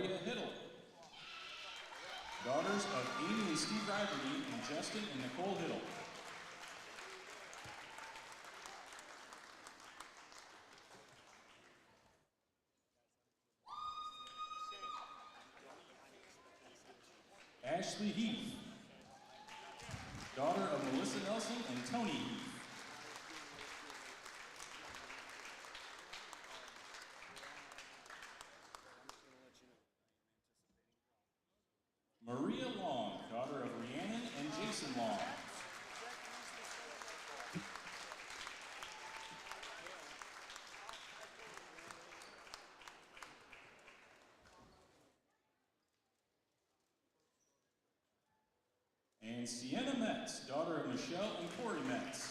Gloria Hiddle. Daughters of Amy and Steve Riverty and Justin and Nicole Hiddle. Ashley Heath. Daughter of Melissa Nelson and Tony Heath. Maria Long, daughter of Rhiannon and Jason Long. And Sienna Metz, daughter of Michelle and Corey Metz.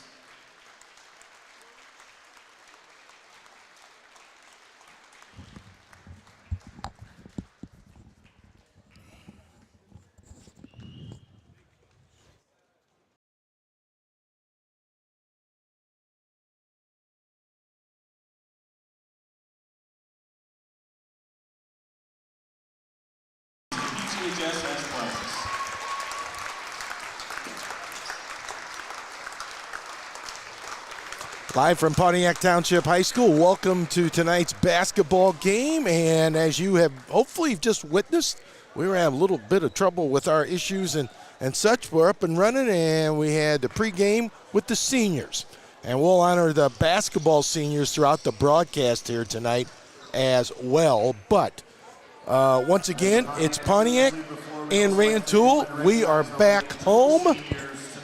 PTHS has prizes. Live from Pontiac Township High School, welcome to tonight's basketball game. And as you have hopefully just witnessed, we were having a little bit of trouble with our issues and such. We're up and running, and we had the pregame with the seniors. And we'll honor the basketball seniors throughout the broadcast here tonight as well. But once again, it's Pontiac and Rantoul. We are back home.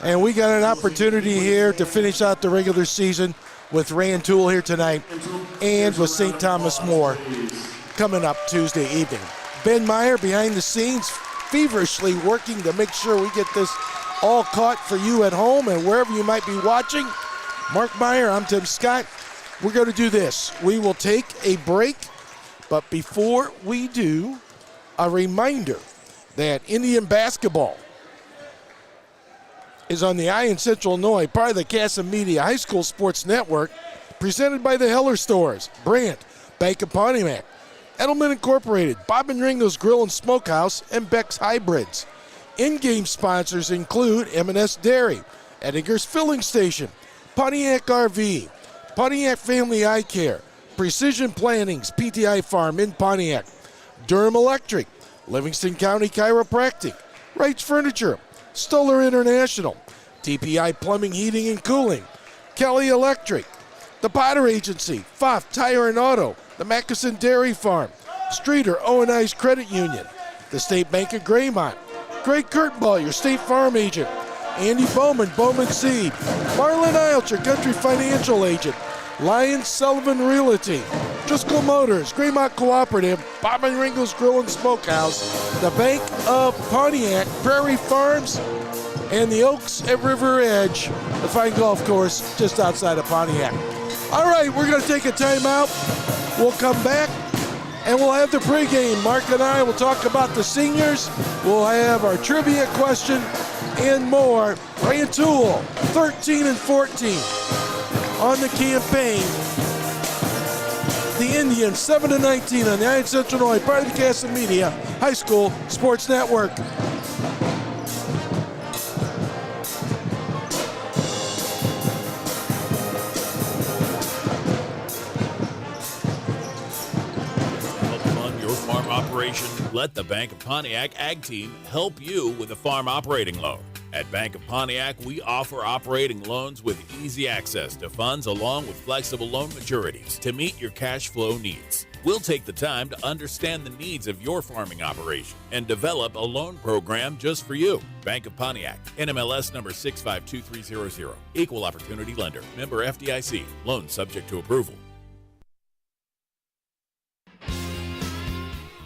And we got an opportunity here to finish out the regular season with Rantoul here tonight and with St. Thomas More coming up Tuesday evening. Ben Meyer behind the scenes feverishly working to make sure we get this all caught for you at home and wherever you might be watching. Mark Meyer, I'm Tim Scott. We're going to do this. We will take a break, but before we do, a reminder that Indian basketball is on the Eye in Central Illinois, part of the Casa Media High School Sports Network, presented by the Heller Stores, Brandt, Bank of Pontiac, Edelman Incorporated, Bob and Ringo's Grill and Smokehouse, and Beck's Hybrids. In-game sponsors include M&S Dairy, Edinger's Filling Station, Pontiac RV, Pontiac Family Eye Care, Precision Planning's PTI Farm in Pontiac, Durham Electric, Livingston County Chiropractic, Wright's Furniture, Stoller International, TPI Plumbing, Heating, and Cooling, Kelly Electric, the Potter Agency, Pfaff Tire and Auto, the Mackeson Dairy Farm, Streeter O&I's Credit Union, the State Bank of Graymont, Greg Kurtball, your State Farm Agent, Andy Bowman, Bowman Seed, Marlon Iles, your Country Financial Agent, Lyons Sullivan Realty, Driscoll Motors, Graymont Cooperative, Bob and Ringo's Grill and Smokehouse, the Bank of Pontiac, Prairie Farms, and the Oaks at River Edge, the fine golf course just outside of Pontiac. All right, we're going to take a timeout. We'll come back, and we'll have the pregame. Mark and I will talk about the seniors. We'll have our trivia question and more. Rantoul, 13-14. On the campaign, the Indians 7-19 on the Eye in Central Illinois, part of the Casa Media High School Sports Network. Help fund your farm operation. Let the Bank of Pontiac Ag Team help you with a farm operating loan. At Bank of Pontiac, we offer operating loans with easy access to funds along with flexible loan maturities to meet your cash flow needs. We'll take the time to understand the needs of your farming operation and develop a loan program just for you. Bank of Pontiac, NMLS number 652300. Equal opportunity lender. Member FDIC. Loan subject to approval.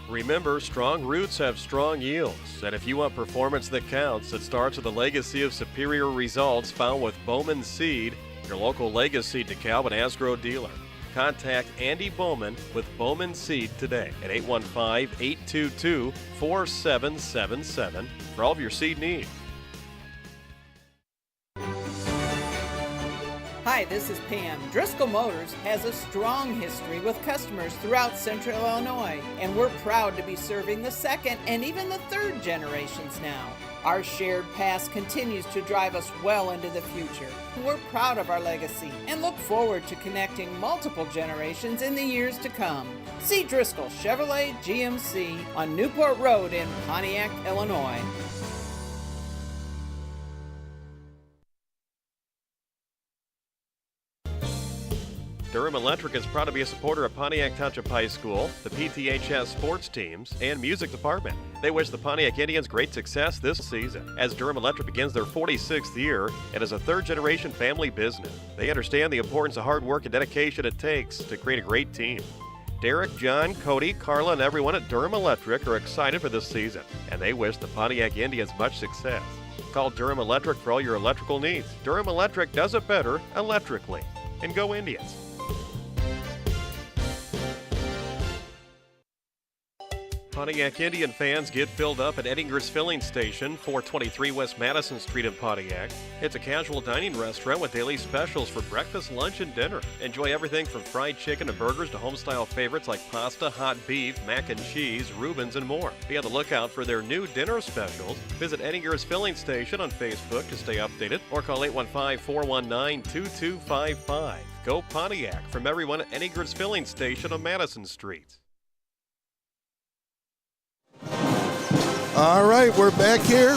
Remember, strong roots have strong yields, and if you want performance that counts, it starts with a legacy of superior results found with Bowman Seed, your local Legacy DeKalb and Asgrow dealer. Contact Andy Bowman with Bowman Seed today at 815-822-4777 for all of your seed needs. Hi, this is Pam. Driscoll Motors has a strong history with customers throughout Central Illinois, and we're proud to be serving the second and even the third generations now. Our shared past continues to drive us well into the future. We're proud of our legacy and look forward to connecting multiple generations in the years to come. See Driscoll Chevrolet GMC on Newport Road in Pontiac, Illinois. Durham Electric is proud to be a supporter of Pontiac Township High School, the PTHS sports teams, and music department. They wish the Pontiac Indians great success this season, as Durham Electric begins their 46th year and is a third-generation family business. They understand the importance of hard work and dedication it takes to create a great team. Derek, John, Cody, Carla, and everyone at Durham Electric are excited for this season, and they wish the Pontiac Indians much success. Call Durham Electric for all your electrical needs. Durham Electric does it better electrically. And go Indians! Pontiac Indian fans get filled up at Eddinger's Filling Station, 423 West Madison Street in Pontiac. It's a casual dining restaurant with daily specials for breakfast, lunch, and dinner. Enjoy everything from fried chicken and burgers to home-style favorites like pasta, hot beef, mac and cheese, Reubens, and more. Be on the lookout for their new dinner specials. Visit Eddinger's Filling Station on Facebook to stay updated or call 815-419-2255. Go Pontiac from everyone at Eddinger's Filling Station on Madison Street. All right, we're back here.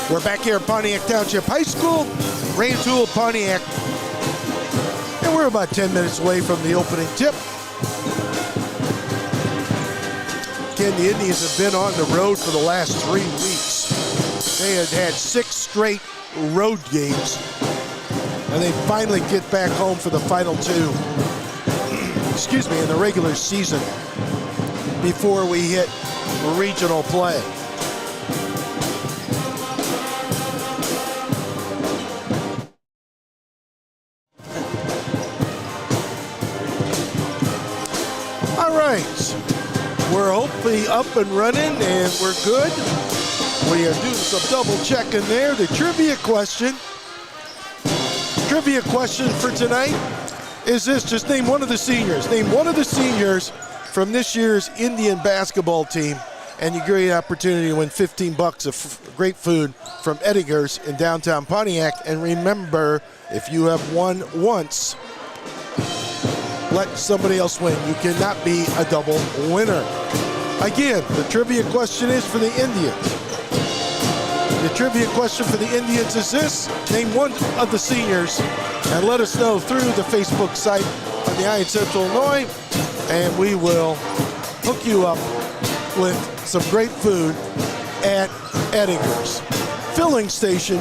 We're back here at Pontiac Township High School, Rantoul, Pontiac. And we're about 10 minutes away from the opening tip. Again, the Indians have been on the road for the last 3 weeks. They had 6 straight road games, and they finally get back home for the final 2. In the regular season before we hit regional play. All right, we're hopefully up and running and we're good. We are doing some double checking there. The trivia question for tonight is this: just name one of the seniors. Name one of the seniors from this year's Indian basketball team, and you get an opportunity to win $15 of great food from Eddinger's in downtown Pontiac. And remember, if you have won once, let somebody else win. You cannot be a double winner. Again, the trivia question is for the Indians. The trivia question for the Indians is this: name one of the seniors and let us know through the Facebook site on the Eye in Central Illinois, and we will hook you up with some great food at Eddinger's Filling Station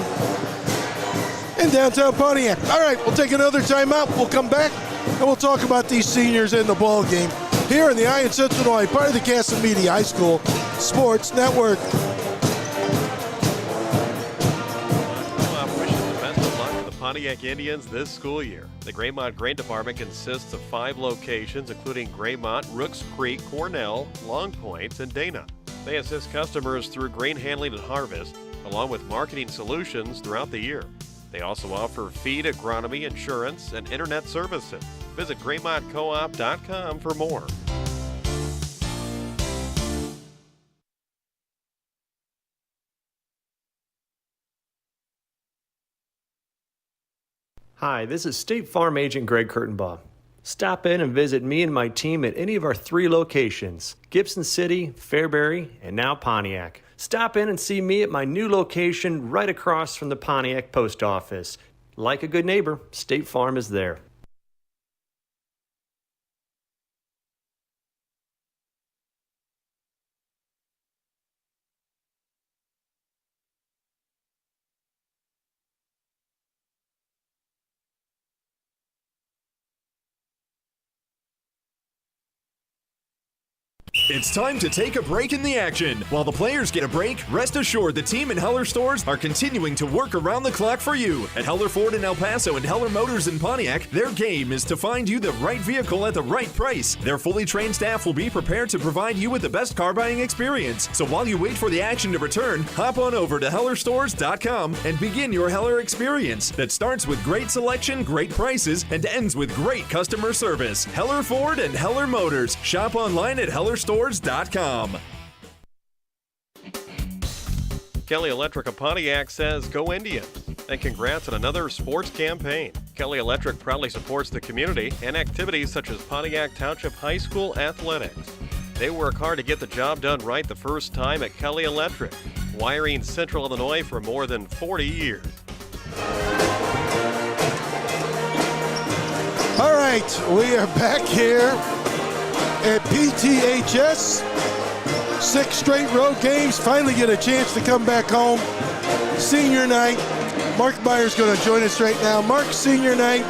in downtown Pontiac. All right, we'll take another timeout. We'll come back and we'll talk about these seniors in the ball game here in the Eye in Central Illinois, part of the Casa Media High School Sports Network. Pontiac Indians this school year. The Graymont Grain Department consists of 5 locations, including Graymont, Rooks Creek, Cornell, Long Point, and Dana. They assist customers through grain handling and harvest, along with marketing solutions throughout the year. They also offer feed, agronomy, insurance, and internet services. Visit GraymontCoop.com for more. Hi, this is State Farm Agent Greg Kurtenbaugh. Stop in and visit me and my team at any of our 3 locations: Gibson City, Fairbury, and now Pontiac. Stop in and see me at my new location right across from the Pontiac Post Office. Like a good neighbor, State Farm is there. It's time to take a break in the action. While the players get a break, rest assured the team in Heller Stores are continuing to work around the clock for you. At Heller Ford in El Paso and Heller Motors in Pontiac, their game is to find you the right vehicle at the right price. Their fully trained staff will be prepared to provide you with the best car buying experience. So while you wait for the action to return, hop on over to HellerStores.com and begin your Heller experience that starts with great selection, great prices, and ends with great customer service. Heller Ford and Heller Motors. Shop online at HellerStores.com. Kelly Electric of Pontiac says, "Go Indians," and congrats on another sports campaign. Kelly Electric proudly supports the community and activities such as Pontiac Township High School athletics. They work hard to get the job done right the first time at Kelly Electric, wiring Central Illinois for more than 40 years. All right, we are back here at PTHS. 6 straight road games, finally get a chance to come back home. Senior night. Mark Meyer's going to join us right now. Mark, senior night,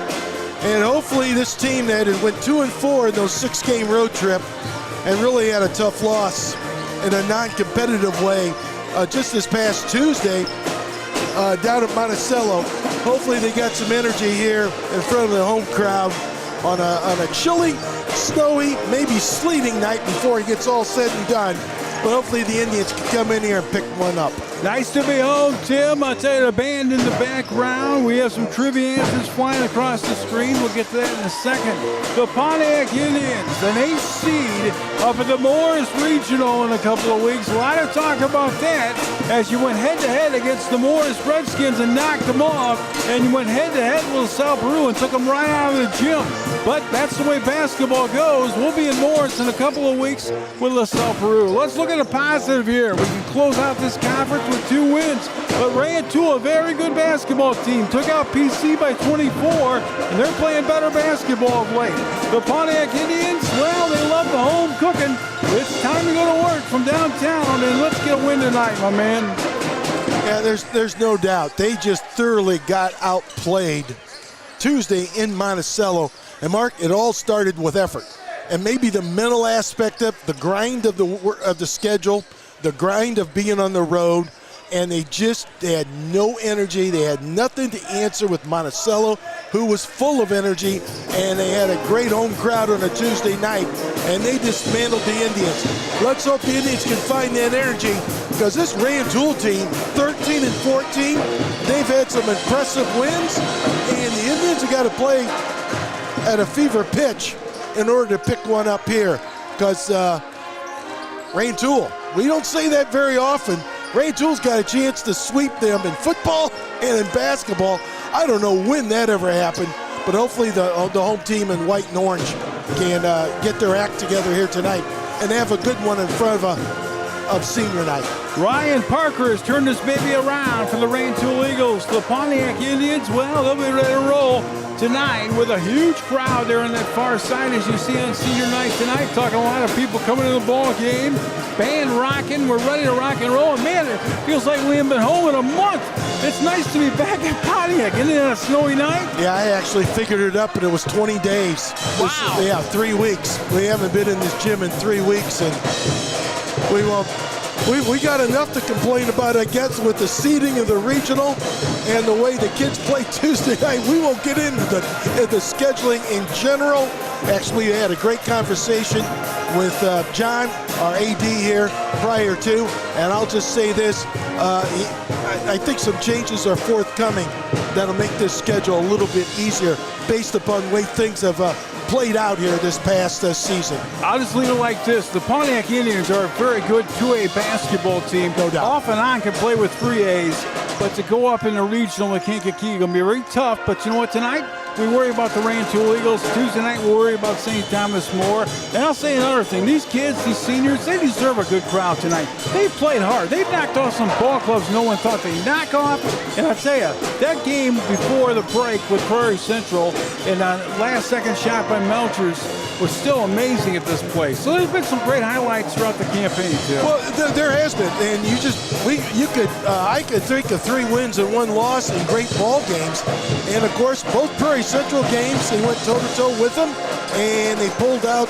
and hopefully this team that had went 2-4 in those 6-game road trip and really had a tough loss in a non-competitive way just this past Tuesday down at Monticello. Hopefully they got some energy here in front of the home crowd on a chilly, snowy, maybe sleeting night before it gets all said and done. But hopefully the Indians can come in here and pick one up. Nice to be home, Tim. I'll tell you, the band in the background. We have some trivia answers flying across the screen. We'll get to that in a second. The Pontiac Indians, an 8th seed up at the Morris Regional in a couple of weeks. A lot of talk about that as you went head-to-head against the Morris Redskins and knocked them off, and you went head-to-head with South Peru and took them right out of the gym. But that's the way basketball goes. We'll be in Morris in a couple of weeks with LaSalle Peru. Let's look at the positive here. We can close out this conference with 2 wins. But Rantoul, a very good basketball team, took out PC by 24, and they're playing better basketball of late. The Pontiac Indians, well, they love the home cooking. It's time to go to work from downtown, and let's get a win tonight, my man. Yeah, there's no doubt. They just thoroughly got outplayed Tuesday in Monticello. And Mark, it all started with effort. And maybe the mental aspect of the grind of the schedule, the grind of being on the road, and they had no energy. They had nothing to answer with Monticello, who was full of energy, and they had a great home crowd on a Tuesday night, and they dismantled the Indians. Let's hope the Indians can find that energy, because this Rantoul team, 13-14, they've had some impressive wins, and the Indians have got to play at a fever pitch in order to pick one up here, because Rantoul, we don't say that very often. Rantoul's got a chance to sweep them in football and in basketball. I don't know when that ever happened, but hopefully the home team in white and orange can get their act together here tonight and have a good one in front of senior night. Ryan Parker has turned this baby around for the Rantoul Eagles. The Pontiac Indians, well, they'll be ready to roll tonight with a huge crowd there on that far side, as you see on senior night tonight. Talking a lot of people coming to the ball game. Band rocking. We're ready to rock and roll. And man, it feels like we haven't been home in a month. It's nice to be back in Pontiac. Isn't it a snowy night? Yeah, I actually figured it up, and it was 20 days. Wow. 3 weeks. We haven't been in this gym in 3 weeks, and we won't. We got enough to complain about, I guess, with the seeding of the regional and the way the kids play Tuesday night. We won't get into the scheduling in general. Actually, we had a great conversation with John, our AD here, prior to, and I'll just say this. I think some changes are forthcoming that'll make this schedule a little bit easier based upon the way things have played out here this past season. I'll just leave it like this. The Pontiac Indians are a very good 2A basketball team. No doubt. Off and on can play with 3As, but to go up in the regional in Kankakee going to be very tough. But you know what, tonight we worry about the Rantoul Eagles. Tuesday night we worry about St. Thomas more. And I'll say another thing. These kids, these seniors, they deserve a good crowd tonight. They played hard. They knocked off some ball clubs no one thought they'd knock off. And I'll tell you, that game before the break with Prairie Central and a last-second shot by Melchers was still amazing at this place. So there's been some great highlights throughout the campaign, too. Well, there has been, and I could think of 3 wins and 1 loss in great ball games. And of course, both Prairie Central games, they went toe-to-toe with them, and they pulled out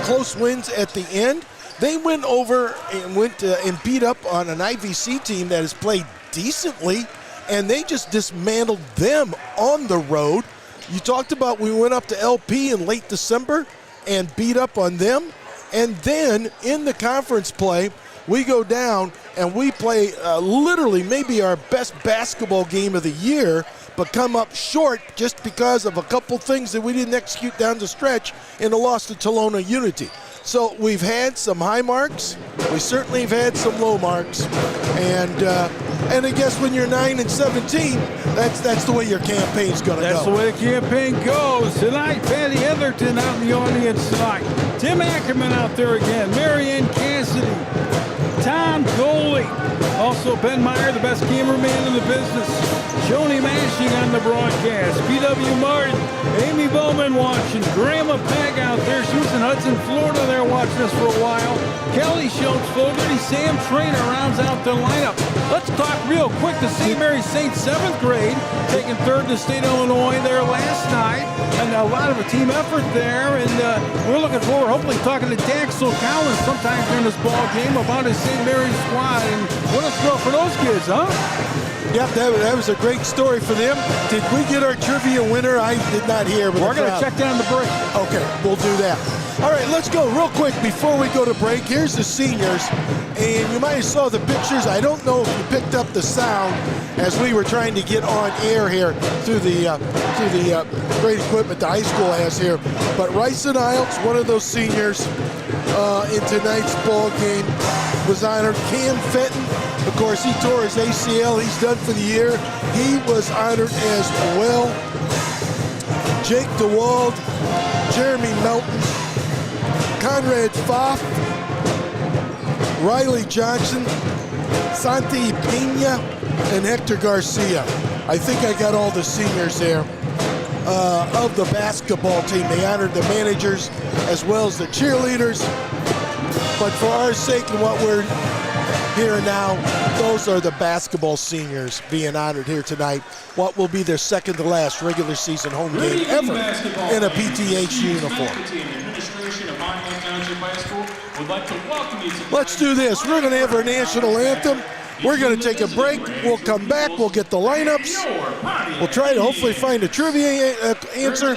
close wins at the end. They went over and and beat up on an IVC team that has played decently, and they just dismantled them on the road. You talked about we went up to LP in late December and beat up on them, and then in the conference play, we go down and we play literally maybe our best basketball game of the year, but come up short just because of a couple things that we didn't execute down the stretch in the loss to Tolona Unity. So we've had some high marks. We certainly have had some low marks. And I guess when you're 9-17, that's the way your campaign's going to go. That's the way the campaign goes. Tonight, Patty Etherton out in the audience tonight. Tim Ackerman out there again. Marianne Cassidy. Tom Goley. Also Ben Meyer, the best cameraman in the business. Joni Mashing on the broadcast. P.W. Martin. Amy Bowman watching. Grandma Peg out there. She was in Hudson, Florida there watching us for a while. Kelly Schultz, Fogarty, Sam Trainer rounds out the lineup. Let's talk real quick. The St. Mary St. 7th grade taking third to State Illinois there last night. And a lot of a team effort there. And we're looking forward, hopefully, talking to Daxel Collins sometime during this ball game about his St. Mary's squad. And what a throw for those kids, huh? Yep, that was a great story for them. Did we get our trivia winner? I did not hear. But we're going to check down the break. Okay, we'll do that. All right, let's go real quick before we go to break. Here's the seniors, and you might have saw the pictures. I don't know if you picked up the sound as we were trying to get on air here through the great equipment the high school has here. But Rice and Isles, one of those seniors in tonight's ball game, was honored. Cam Fenton, of course, he tore his ACL. He's done for the year. He was honored as well. Jake DeWald, Jeremy Melton, Conrad Pfaff, Riley Johnson, Santi Pena, and Hector Garcia. I think I got all the seniors there of the basketball team. They honored the managers as well as the cheerleaders. But for our sake and what we're hearing now, those are the basketball seniors being honored here tonight. What will be their second to last regular season home game ever in a PTH uniform. Pontiac Township High School would like to welcome you to. Let's do this. We're going to have our national anthem. We're going to take a break. We'll come back. We'll get the lineups. We'll try to hopefully find a trivia answer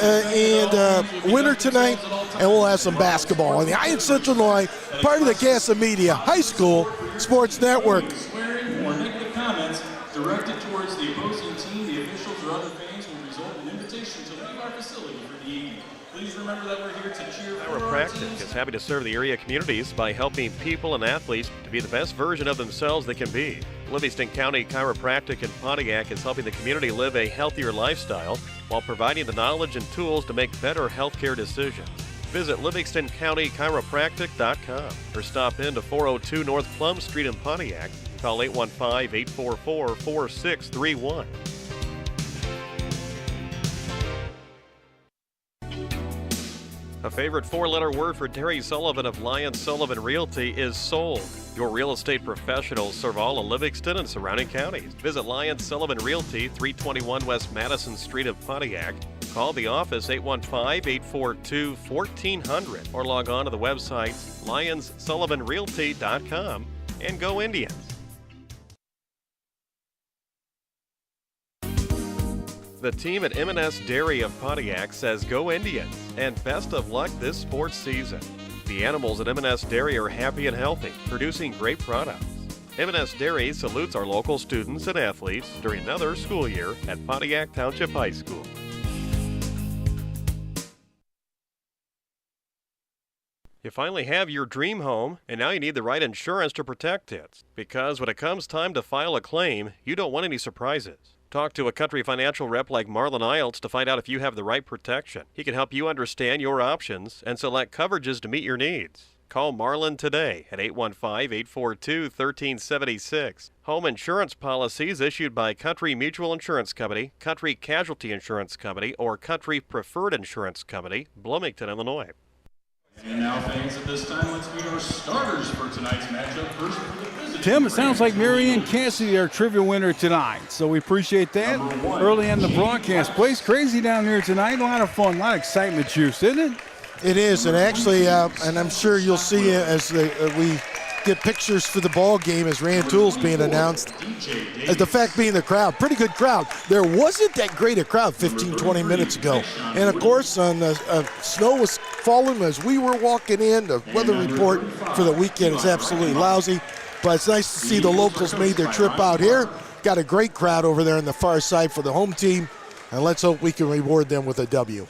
and winner tonight, and we'll have some basketball on the Iron Central Illinois, part of the Casa Media High School Sports Network. Swearing or negative comments directed towards the opposing team, the officials, or other fans will result in an invitation to leave our facility for the evening. Please remember that we're here to cheer for our teams. Chiropractic is happy to serve the area communities by helping people and athletes to be the best version of themselves they can be. Livingston County Chiropractic in Pontiac is helping the community live a healthier lifestyle while providing the knowledge and tools to make better healthcare decisions. Visit LivingstonCountyChiropractic.com or stop in to 402 North Plum Street in Pontiac. Call 815-844-4631. A favorite four-letter word for Terry Sullivan of Lyons Sullivan Realty is sold. Your real estate professionals serve all of Livingston and surrounding counties. Visit Lyons Sullivan Realty, 321 West Madison Street of Pontiac. Call the office 815-842-1400 or log on to the website lyonssullivanrealty.com and go Indians. The team at M&S Dairy of Pontiac says go Indians and best of luck this sports season. The animals at M&S Dairy are happy and healthy, producing great products. M&S Dairy salutes our local students and athletes during another school year at Pontiac Township High School. You finally have your dream home, and now you need the right insurance to protect it. Because when it comes time to file a claim, you don't want any surprises. Talk to a Country Financial rep like Marlon Iltz to find out if you have the right protection. He can help you understand your options and select coverages to meet your needs. Call Marlon today at 815-842-1376. Home insurance policies issued by Country Mutual Insurance Company, Country Casualty Insurance Company, or Country Preferred Insurance Company, Bloomington, Illinois. And now, fans, at this time, let's meet our starters for tonight's matchup. First for the visiting. Tim, it sounds like Marianne Cassidy, our trivia winner tonight. So we appreciate that early in the broadcast. Place crazy down here tonight. A lot of fun, a lot of excitement juice, isn't it? It is, and actually, and I'm sure you'll see as we get pictures for the ball game as Rantoul's being announced. As the fact being the crowd, pretty good crowd. There wasn't that great a crowd 15, 20 minutes ago. And of course, snow was falling as we were walking in. The weather report for the weekend is absolutely lousy, but it's nice to see the locals made their trip out here. Got a great crowd over there on the far side for the home team, and let's hope we can reward them with a W.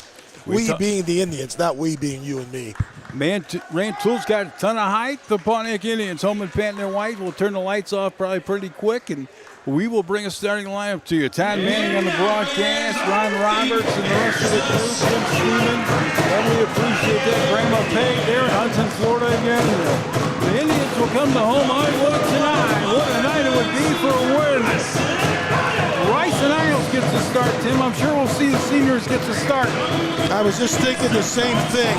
We being the Indians, not we being you and me. Man, Rantoul's got a ton of height. The Pontiac Indians, home and patent in white. We'll turn the lights off probably pretty quick, and we will bring a starting lineup to you. Todd Manning on the broadcast, Ron Roberts and the rest of the crew, Tim Schneeman. And we appreciate that. Grandma Peg there in Hudson, Florida again. The Indians will come to home Iowa tonight. What a night it would be for a win. Rice and Isles gets the start, Tim. I'm sure we'll see the seniors get the start. I was just thinking the same thing.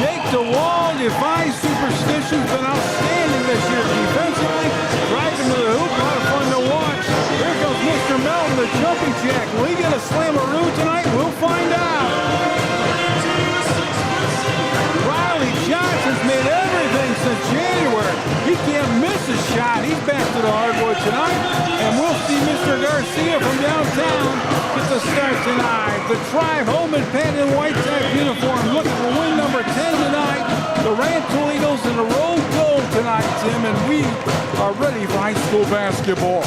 Jake DeWall defies superstition, been outstanding this year defensively. Driving to the hoop, a lot of fun to watch. Here comes Mr. Melton, the jumping jack. Will he get a slammeroo tonight? We'll find out. Riley Johnson's made everything since January. He can't miss a shot. He's back to the hardwood tonight. And we'll see Mr. Garcia from downtown get the start tonight. The Tribe home in patent and white tack uniform looking for win number 10 tonight. The Rantoul Eagles in the road gold tonight, Tim, and we are ready for high school basketball.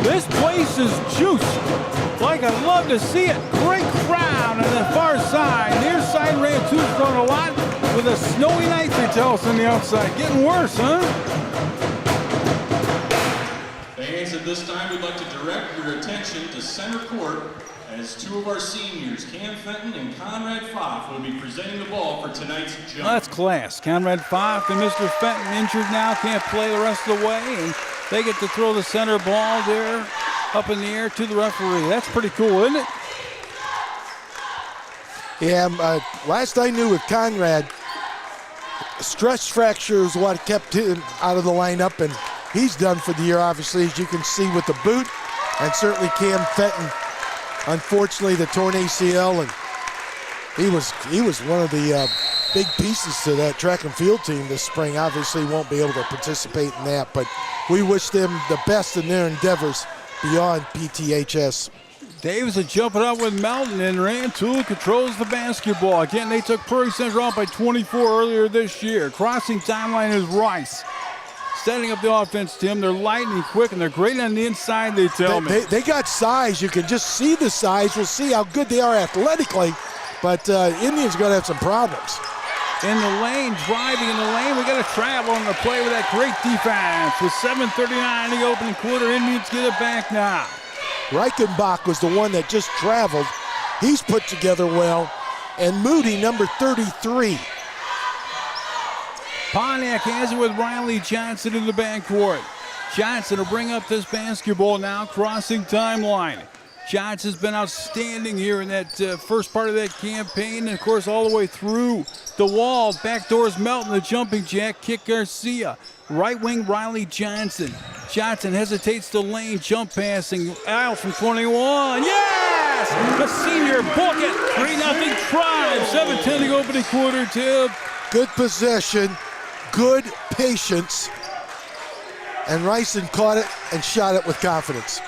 This place is juiced. Like I'd love to see it. Great crowd on the far side. Near side, Rantoul's grown a lot with a snowy night, they tell us on the outside. Getting worse, huh? Fans, at this time, we'd like to direct your attention to center court as two of our seniors, Cam Fenton and Conrad Pfaff, will be presenting the ball for tonight's jump. Well, that's class. Conrad Pfaff and Mr. Fenton injured now, can't play the rest of the way, and they get to throw the center ball there up in the air to the referee. That's pretty cool, isn't it? Yeah, last I knew with Conrad, stress fracture is what kept him out of the lineup, and he's done for the year, obviously, as you can see with the boot, and certainly Cam Fenton, unfortunately, the torn ACL, and he was one of the big pieces to that track and field team this spring. Obviously won't be able to participate in that, but we wish them the best in their endeavors beyond PTHS. Davis is jumping up with Melton, and Rantoul controls the basketball. Again, they took Prairie Central out by 24 earlier this year. Crossing timeline is Rice. Setting up the offense, Tim. They're lightning quick, and they're great on the inside, they tell me. They got size. You can just see the size. We'll see how good they are athletically, but Indians are going to have some problems. In the lane, driving in the lane. We got to travel on the play with that great defense. With 7:39 in the opening quarter, Indians get it back now. Reichenbach was the one that just traveled. He's put together well. And Moody, number 33. Pontiac has it with Riley Johnson in the backcourt. Johnson will bring up this basketball now, crossing timeline. Johnson's been outstanding here in that first part of that campaign, and of course all the way through the wall. Backdoors Melton, the jumping jack, kick Garcia. Right wing Riley Johnson. Johnson hesitates the lane, jump passing. Out from 21. Yes! The senior book it. 3-0 Tribe. 7:10 the opening quarter, Tim. Good possession, good patience. And Ryson caught it and shot it with confidence.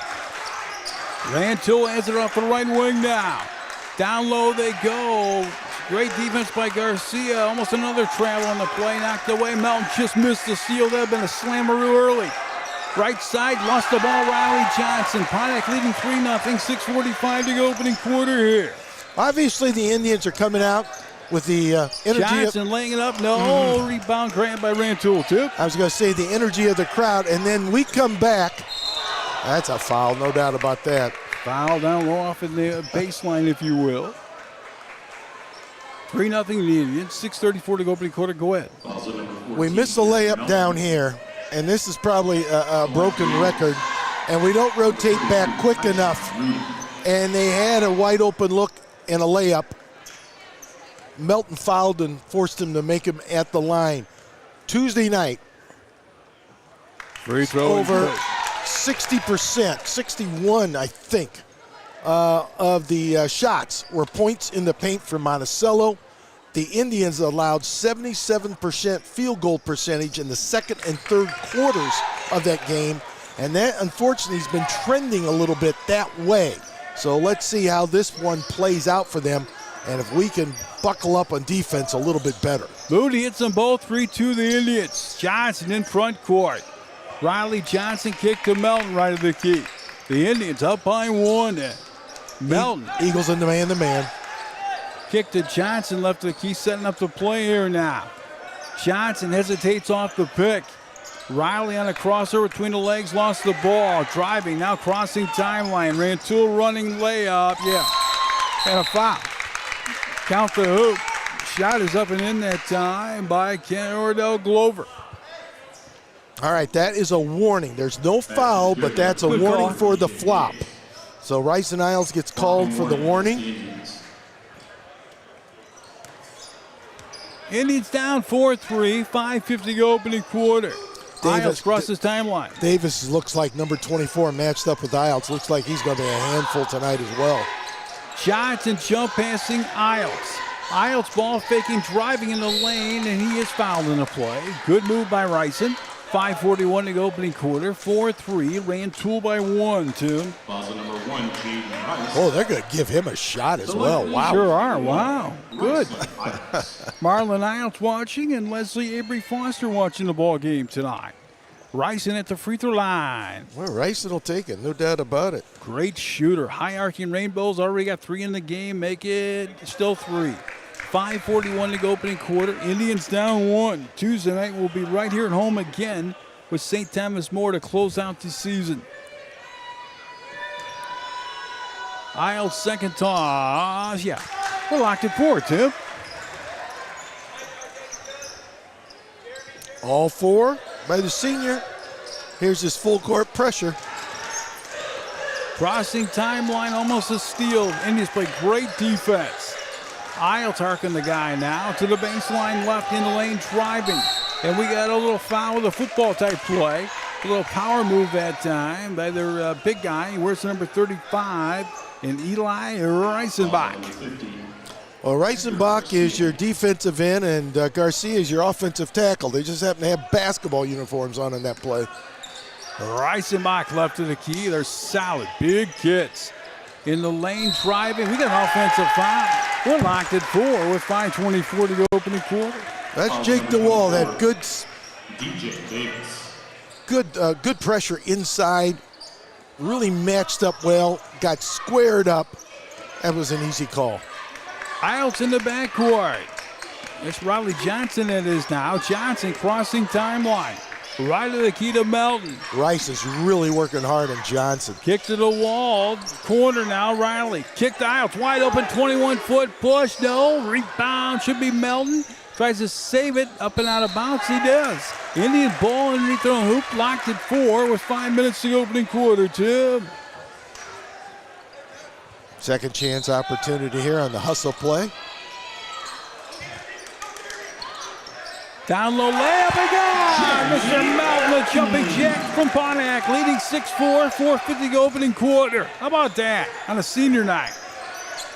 Rantoul has it off the right wing now. Down low they go. Great defense by Garcia. Almost another travel on the play. Knocked away. Melton just missed the steal. That would have been a slammeroo early. Right side, lost the ball. Riley Johnson. Pontiac leading 3-0. 6:45 to go opening quarter here. Obviously, the Indians are coming out with the energy. Johnson laying it up. No, rebound grab by Rantoul, too. I was going to say the energy of the crowd, and then we come back. That's a foul, no doubt about that. Foul down low off in the baseline, if you will. 3-0 the Indians. 6:34 to go opening quarter. Go ahead. We missed a layup down here, and this is probably a broken record, and we don't rotate back quick enough. And they had a wide open look and a layup. Melton fouled and forced him to make him at the line. Tuesday night, free throw over 60%, 61, I think. of the shots were points in the paint for Monticello. The Indians allowed 77% field goal percentage in the second and third quarters of that game, and that unfortunately has been trending a little bit that way. So let's see how this one plays out for them, and if we can buckle up on defense a little bit better. Moody hits them both 3-2 the Indians. Johnson in front court. Riley Johnson kicked to Melton right of the key. The Indians up by 1. Melton. Eagles in the man-to-man. Kick to Johnson, left of the key, setting up the play here now. Johnson hesitates off the pick. Riley on a crossover between the legs, lost the ball. Driving, now crossing timeline. Rantoul running layup. Yeah, and a foul. Count the hoop. Shot is up and in that time by Ken Ordell Glover. All right, that is a warning. There's no foul, but that's a warning for the flop. So Rice and Isles gets called for the warning. Indians down 4-3, 5:50 opening quarter. Isles crosses timeline. Davis looks like number 24 matched up with Isles. Looks like he's going to be a handful tonight as well. Johnson jump passing Isles. Isles ball faking, driving in the lane, and he is fouled in the play. Good move by Ryson. 5:41 to go opening quarter. 4-3. Rantoul by 1, Tim. Oh, they're going to give him a shot as well. Wow. Sure are. Wow. Good. Marlon Isles watching and Leslie Avery Foster watching the ball game tonight. Ryson at the free throw line. Well, Ryson will take it, no doubt about it. Great shooter. High arcing rainbows. Already got 3 in the game. Make it still 3. 5:41 to go opening quarter. Indians down 1. Tuesday night will be right here at home again with St. Thomas More to close out the season. Isles second toss. Yeah, we're locked at 4, Tim. All 4 by the senior. Here's his full court pressure. Crossing timeline, almost a steal. Indians play great defense. Isles harking the guy now to the baseline left in the lane driving. And we got a little foul with a football type play. A little power move that time by their big guy. He wears number 35 in Eli Reisenbach. Well, Reisenbach is your defensive end and Garcia is your offensive tackle. They just happen to have basketball uniforms on in that play. Reisenbach left to the key. They're solid, big kids. In the lane driving. We got an offensive foul. We're locked at 4 with 5:24 to go opening quarter. That's Jake DeWall. Had good, DJ Davis. good pressure inside. Really matched up well. Got squared up. That was an easy call. Isles in the backcourt. It's Riley Johnson it is now. Johnson crossing timeline. Right to the key to Melton. Rice is really working hard on Johnson. Kick to the wall. Corner now, Riley. Kick to Isles. Wide open, 21-foot push. No. Rebound. Should be Melton. Tries to save it. Up and out of bounds. He does. Indian ball underneath their own hoop. Locked at 4 with 5 minutes to go opening quarter, Tim. Second chance opportunity here on the hustle play. Down low layup again. Mr. Melton, a jumping jack from Pontiac, leading 6-4, 4:50 to go opening quarter. How about that on a senior night?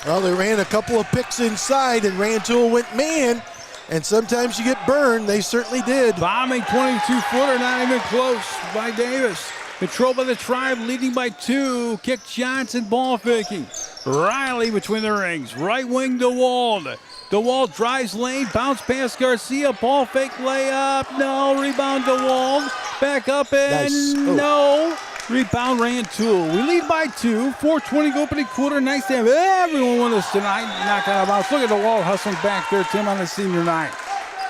Well, they ran a couple of picks inside, and Rantoul went man. And sometimes you get burned. They certainly did. Bombing 22-footer, not even close by Davis. Controlled by the Tribe, leading by 2. Kick Johnson, ball faking. Riley between the rings. Right wing DeWald. DeWald drives lane, bounce past Garcia, ball fake layup, no, rebound DeWald, back up and nice. No, rebound Rantoul. We lead by 2, 4:20 go opening quarter. Nice to have everyone with us tonight. Knock out of bounds. Look at DeWald hustling back there, Tim, on the senior night.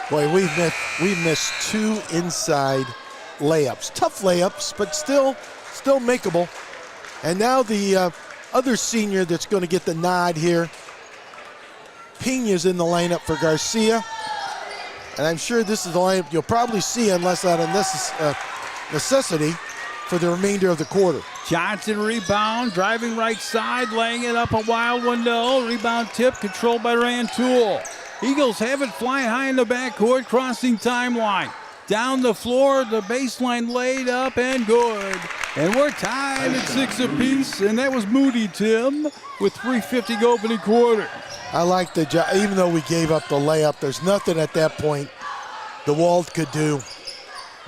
Boy, we missed 2 inside layups. Tough layups, but still makeable. And now the other senior that's going to get the nod here, Pena's in the lineup for Garcia. And I'm sure this is the lineup you'll probably see unless out of necessity for the remainder of the quarter. Johnson rebound, driving right side, laying it up a wild one, no. Rebound tip, controlled by Rantoul. Eagles have it flying high in the backcourt, crossing timeline. Down the floor, the baseline laid up and good. And we're tied at 6 apiece, and that was Moody, Tim, with 3:50 to go opening quarter. I like the job. Even though we gave up the layup, there's nothing at that point the Wald could do.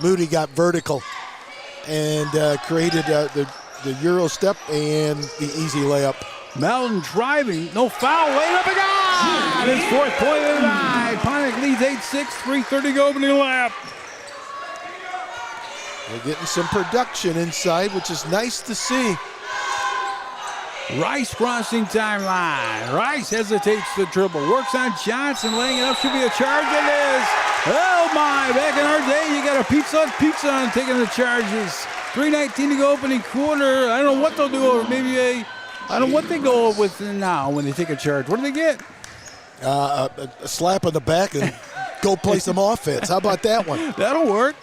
Moody got vertical and created the Euro step and the easy layup. Melton driving, no foul, layup and gone! His 4th point of the night. Pontiac leads 8-6, 3:30 to go opening lap. They're getting some production inside, which is nice to see. Rice crossing timeline. Rice hesitates the dribble. Works on Johnson, laying it up. Should be a charge. It is. Oh my! Back in our day, you got a pizza on taking the charges. 3:19 to go opening quarter. I don't know what they'll do, or maybe I don't know what they go with now when they take a charge. What do they get? A slap on the back and go play some offense. How about that one? That'll work.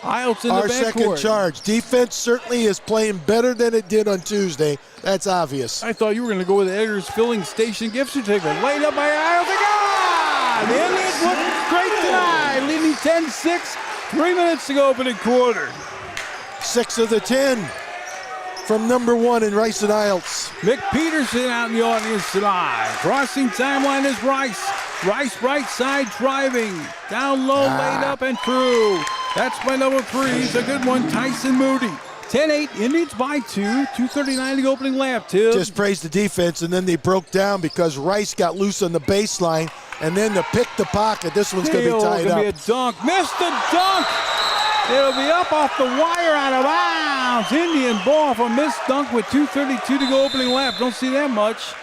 Isles in the backcourt. Our second charge. Defense certainly is playing better than it did on Tuesday. That's obvious. I thought you were going to go with Edgar's filling station gift certificate. Laid up by Isles. The Indians look great tonight. Leading 10-6. 3 minutes to go opening quarter. 6 of the 10 from number 1 in Rice and Isles. Mick Peterson out in the audience tonight. Crossing timeline is Rice. Rice right side driving. Down low, laid up and through. That's by number 3. He's a good one, Tyson Moody. 10-8, Indians by 2. 2:39 to go opening lap, Tim. Just praised the defense, and then they broke down because Rice got loose on the baseline, and then to pick the pocket, this one's going to be tied up. Be a dunk. Missed the dunk. It'll be up off the wire, out of bounds. Indian ball for a missed dunk with 2:32 to go opening lap. Don't see that much.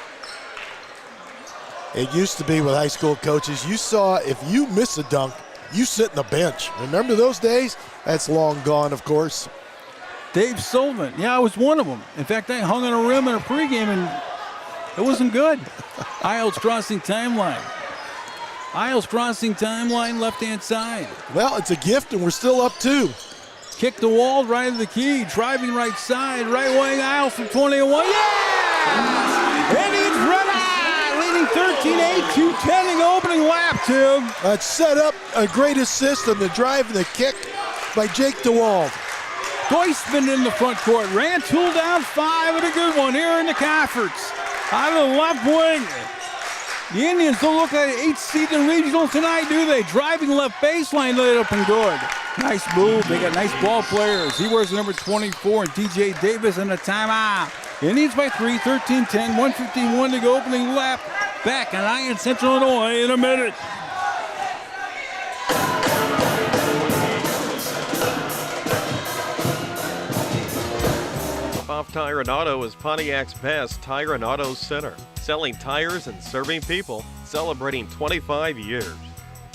It used to be with high school coaches. You saw if you miss a dunk, you sit in the bench. Remember those days? That's long gone, of course. Dave Sullivan. Yeah, I was one of them. In fact, I hung on a rim in a pregame, and it wasn't good. Isles crossing timeline. Isles crossing timeline, left-hand side. Well, it's a gift, and we're still up 2. Kick the wall, right of the key. Driving right side, right wing, Isles from 20-1. Yeah! Indians run out, leading 13-8, 2:10 in the opening lap, Tim. That's set up a great assist on the drive and the kick by Jake DeWald. Doisman in the front court. Rantoul down 5 with a good one here in the Caffords. Out of the left wing. The Indians don't look like an 8th seed in regional tonight, do they? Driving left baseline, laid up and good. Nice move. They got nice ball players. He wears the number 24, and DJ Davis in the timeout. Indians by 3, 13-10, 1:51 to go opening lap. Back on Iron Central Illinois in a minute. Pfaff Tire and Auto is Pontiac's best tire and auto center, selling tires and serving people, celebrating 25 years.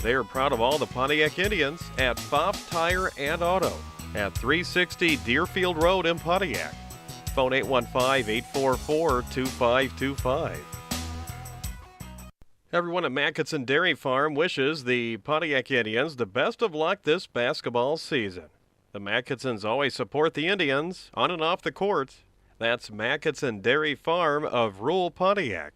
They are proud of all the Pontiac Indians at Pfaff Tire and Auto at 360 Deerfield Road in Pontiac. Phone 815-844-2525. Everyone at Mackinson Dairy Farm wishes the Pontiac Indians the best of luck this basketball season. The Mackinsons always support the Indians on and off the court. That's Mackinson Dairy Farm of rural Pontiac.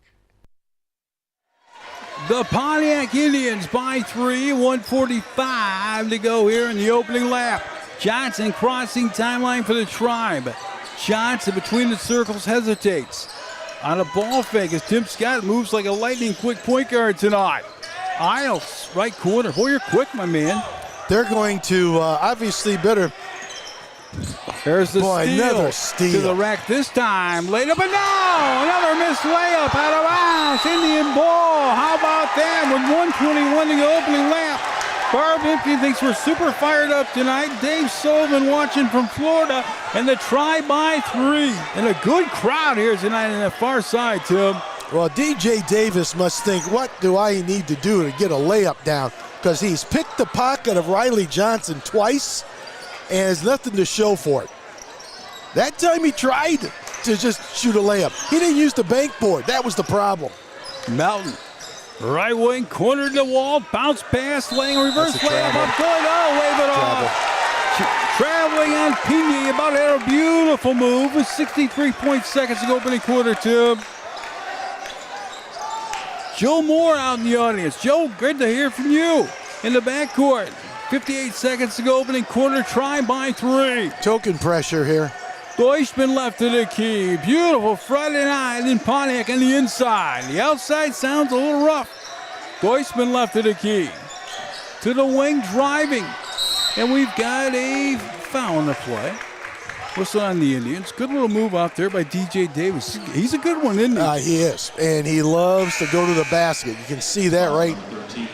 The Pontiac Indians by 3, 1:45 to go here in the opening lap. Johnson crossing timeline for the Tribe. Johnson between the circles hesitates. On a ball fake as Tim Scott moves like a lightning quick point guard tonight. Isles, right corner. Boy, you're quick, my man. They're going to obviously better. There's the another steal steal to the rack this time. Laid up and no! Another missed layup out of bounds. Indian ball. How about that? With 1:21 to go opening lap. Barb Impkin thinks we're super fired up tonight. Dave Sullivan watching from Florida, and the Tribe by 3. And a good crowd here tonight on the far side, Tim. Well, DJ Davis must think, what do I need to do to get a layup down? Because he's picked the pocket of Riley Johnson twice and has nothing to show for it. That time he tried to just shoot a layup. He didn't use the bank board. That was the problem. Mountain. Right wing, cornered the wall, bounce pass, laying a reverse layup up good. Oh, wave it off. Traveling on Pena, about to have a beautiful move with 63 seconds to go opening quarter, Tim. Joe Moore out in the audience. Joe, good to hear from you in the backcourt. 58 seconds to go opening quarter, Tribe by 3. Token pressure here. Deutschman left to the key. Beautiful Friday night in Pontiac on the inside. The outside sounds a little rough. Deutschman left to the key. To the wing, driving. And we've got a foul on the play. Whistle on the Indians. Good little move out there by DJ Davis. He's a good one, isn't he? He is, and he loves to go to the basket. You can see that right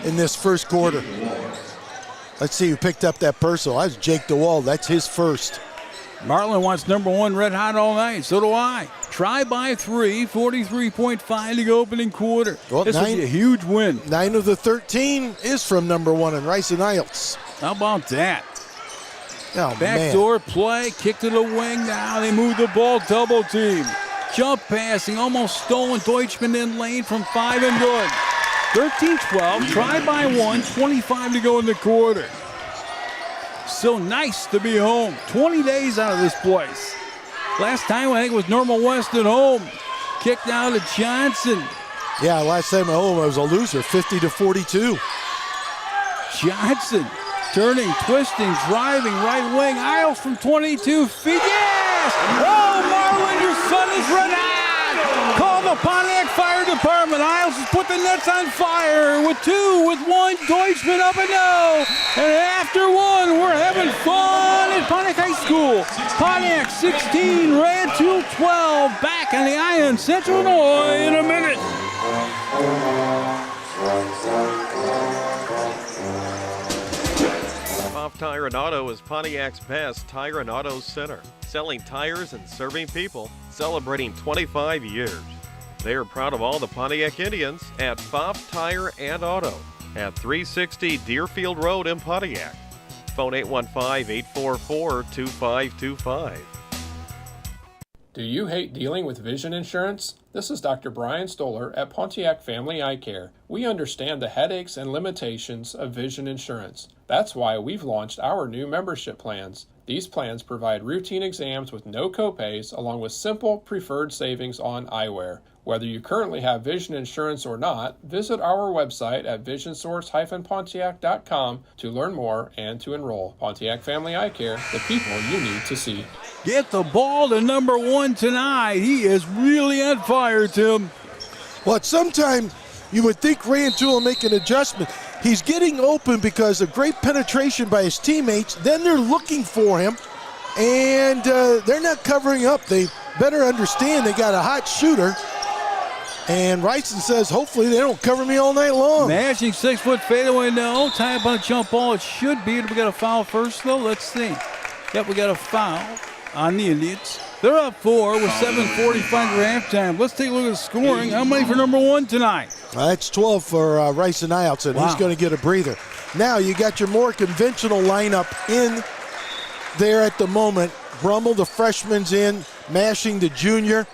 in this first quarter. Let's see who picked up that personal. That was Jake DeWald. That's his first. Marlin wants number one red hot all night. So do I. Try by 3, 43.5 to go opening quarter. Well, this will be a huge win. 9 of the 13 is from number one in Rice and Isles. How about that? Oh, Backdoor play, kick to the wing now. They move the ball, double team. Jump passing, almost stolen. Deutschman in lane from 5 and good. 13-12, try by 1, 25 to go in the quarter. So nice to be home. 20 days out of this place. Last time I think it was Normal West at home. Kicked out to Johnson. Yeah, last time at home I was a loser, 50-42. Johnson turning, twisting, driving, right wing. Isles from 22 feet. Yes! Oh, Marlin, your son is red hot! Call the Pontiac Fire Department. Isles has put the nets on fire with 2, with 1. Deutschman up and no. And after 1, we're having fun at Pontiac High School. Pontiac 16, Rantoul 12. Back on the Iron Central Illinois in a minute. Pop Tire and Auto is Pontiac's best tire and auto center, selling tires and serving people, celebrating 25 years. They are proud of all the Pontiac Indians at Pfaff Tire and Auto at 360 Deerfield Road in Pontiac. Phone 815-844-2525. Do you hate dealing with vision insurance? This is Dr. Brian Stoller at Pontiac Family Eye Care. We understand the headaches and limitations of vision insurance. That's why we've launched our new membership plans. These plans provide routine exams with no copays, along with simple preferred savings on eyewear. Whether you currently have vision insurance or not, visit our website at visionsource-pontiac.com to learn more and to enroll. Pontiac Family Eye Care, the people you need to see. Get the ball to number 1 tonight. He is really on fire, Tim. Well, at some time, you would think Rantoul will make an adjustment. He's getting open because of great penetration by his teammates. Then they're looking for him, and they're not covering up. They better understand they got a hot shooter. And Ryson says, hopefully they don't cover me all night long. Mashing 6-foot fadeaway, no. Tie up on a jump ball, it should be. We got a foul first, though? Let's see. Yep, we got a foul on the Indians. They're up 4 with 7:45 for halftime. Let's take a look at the scoring. How many for number 1 tonight? That's 12 for Rice and Isles, and he's going to get a breather. Now you got your more conventional lineup in there at the moment. Brummel, the freshman's in. Mashing, the junior.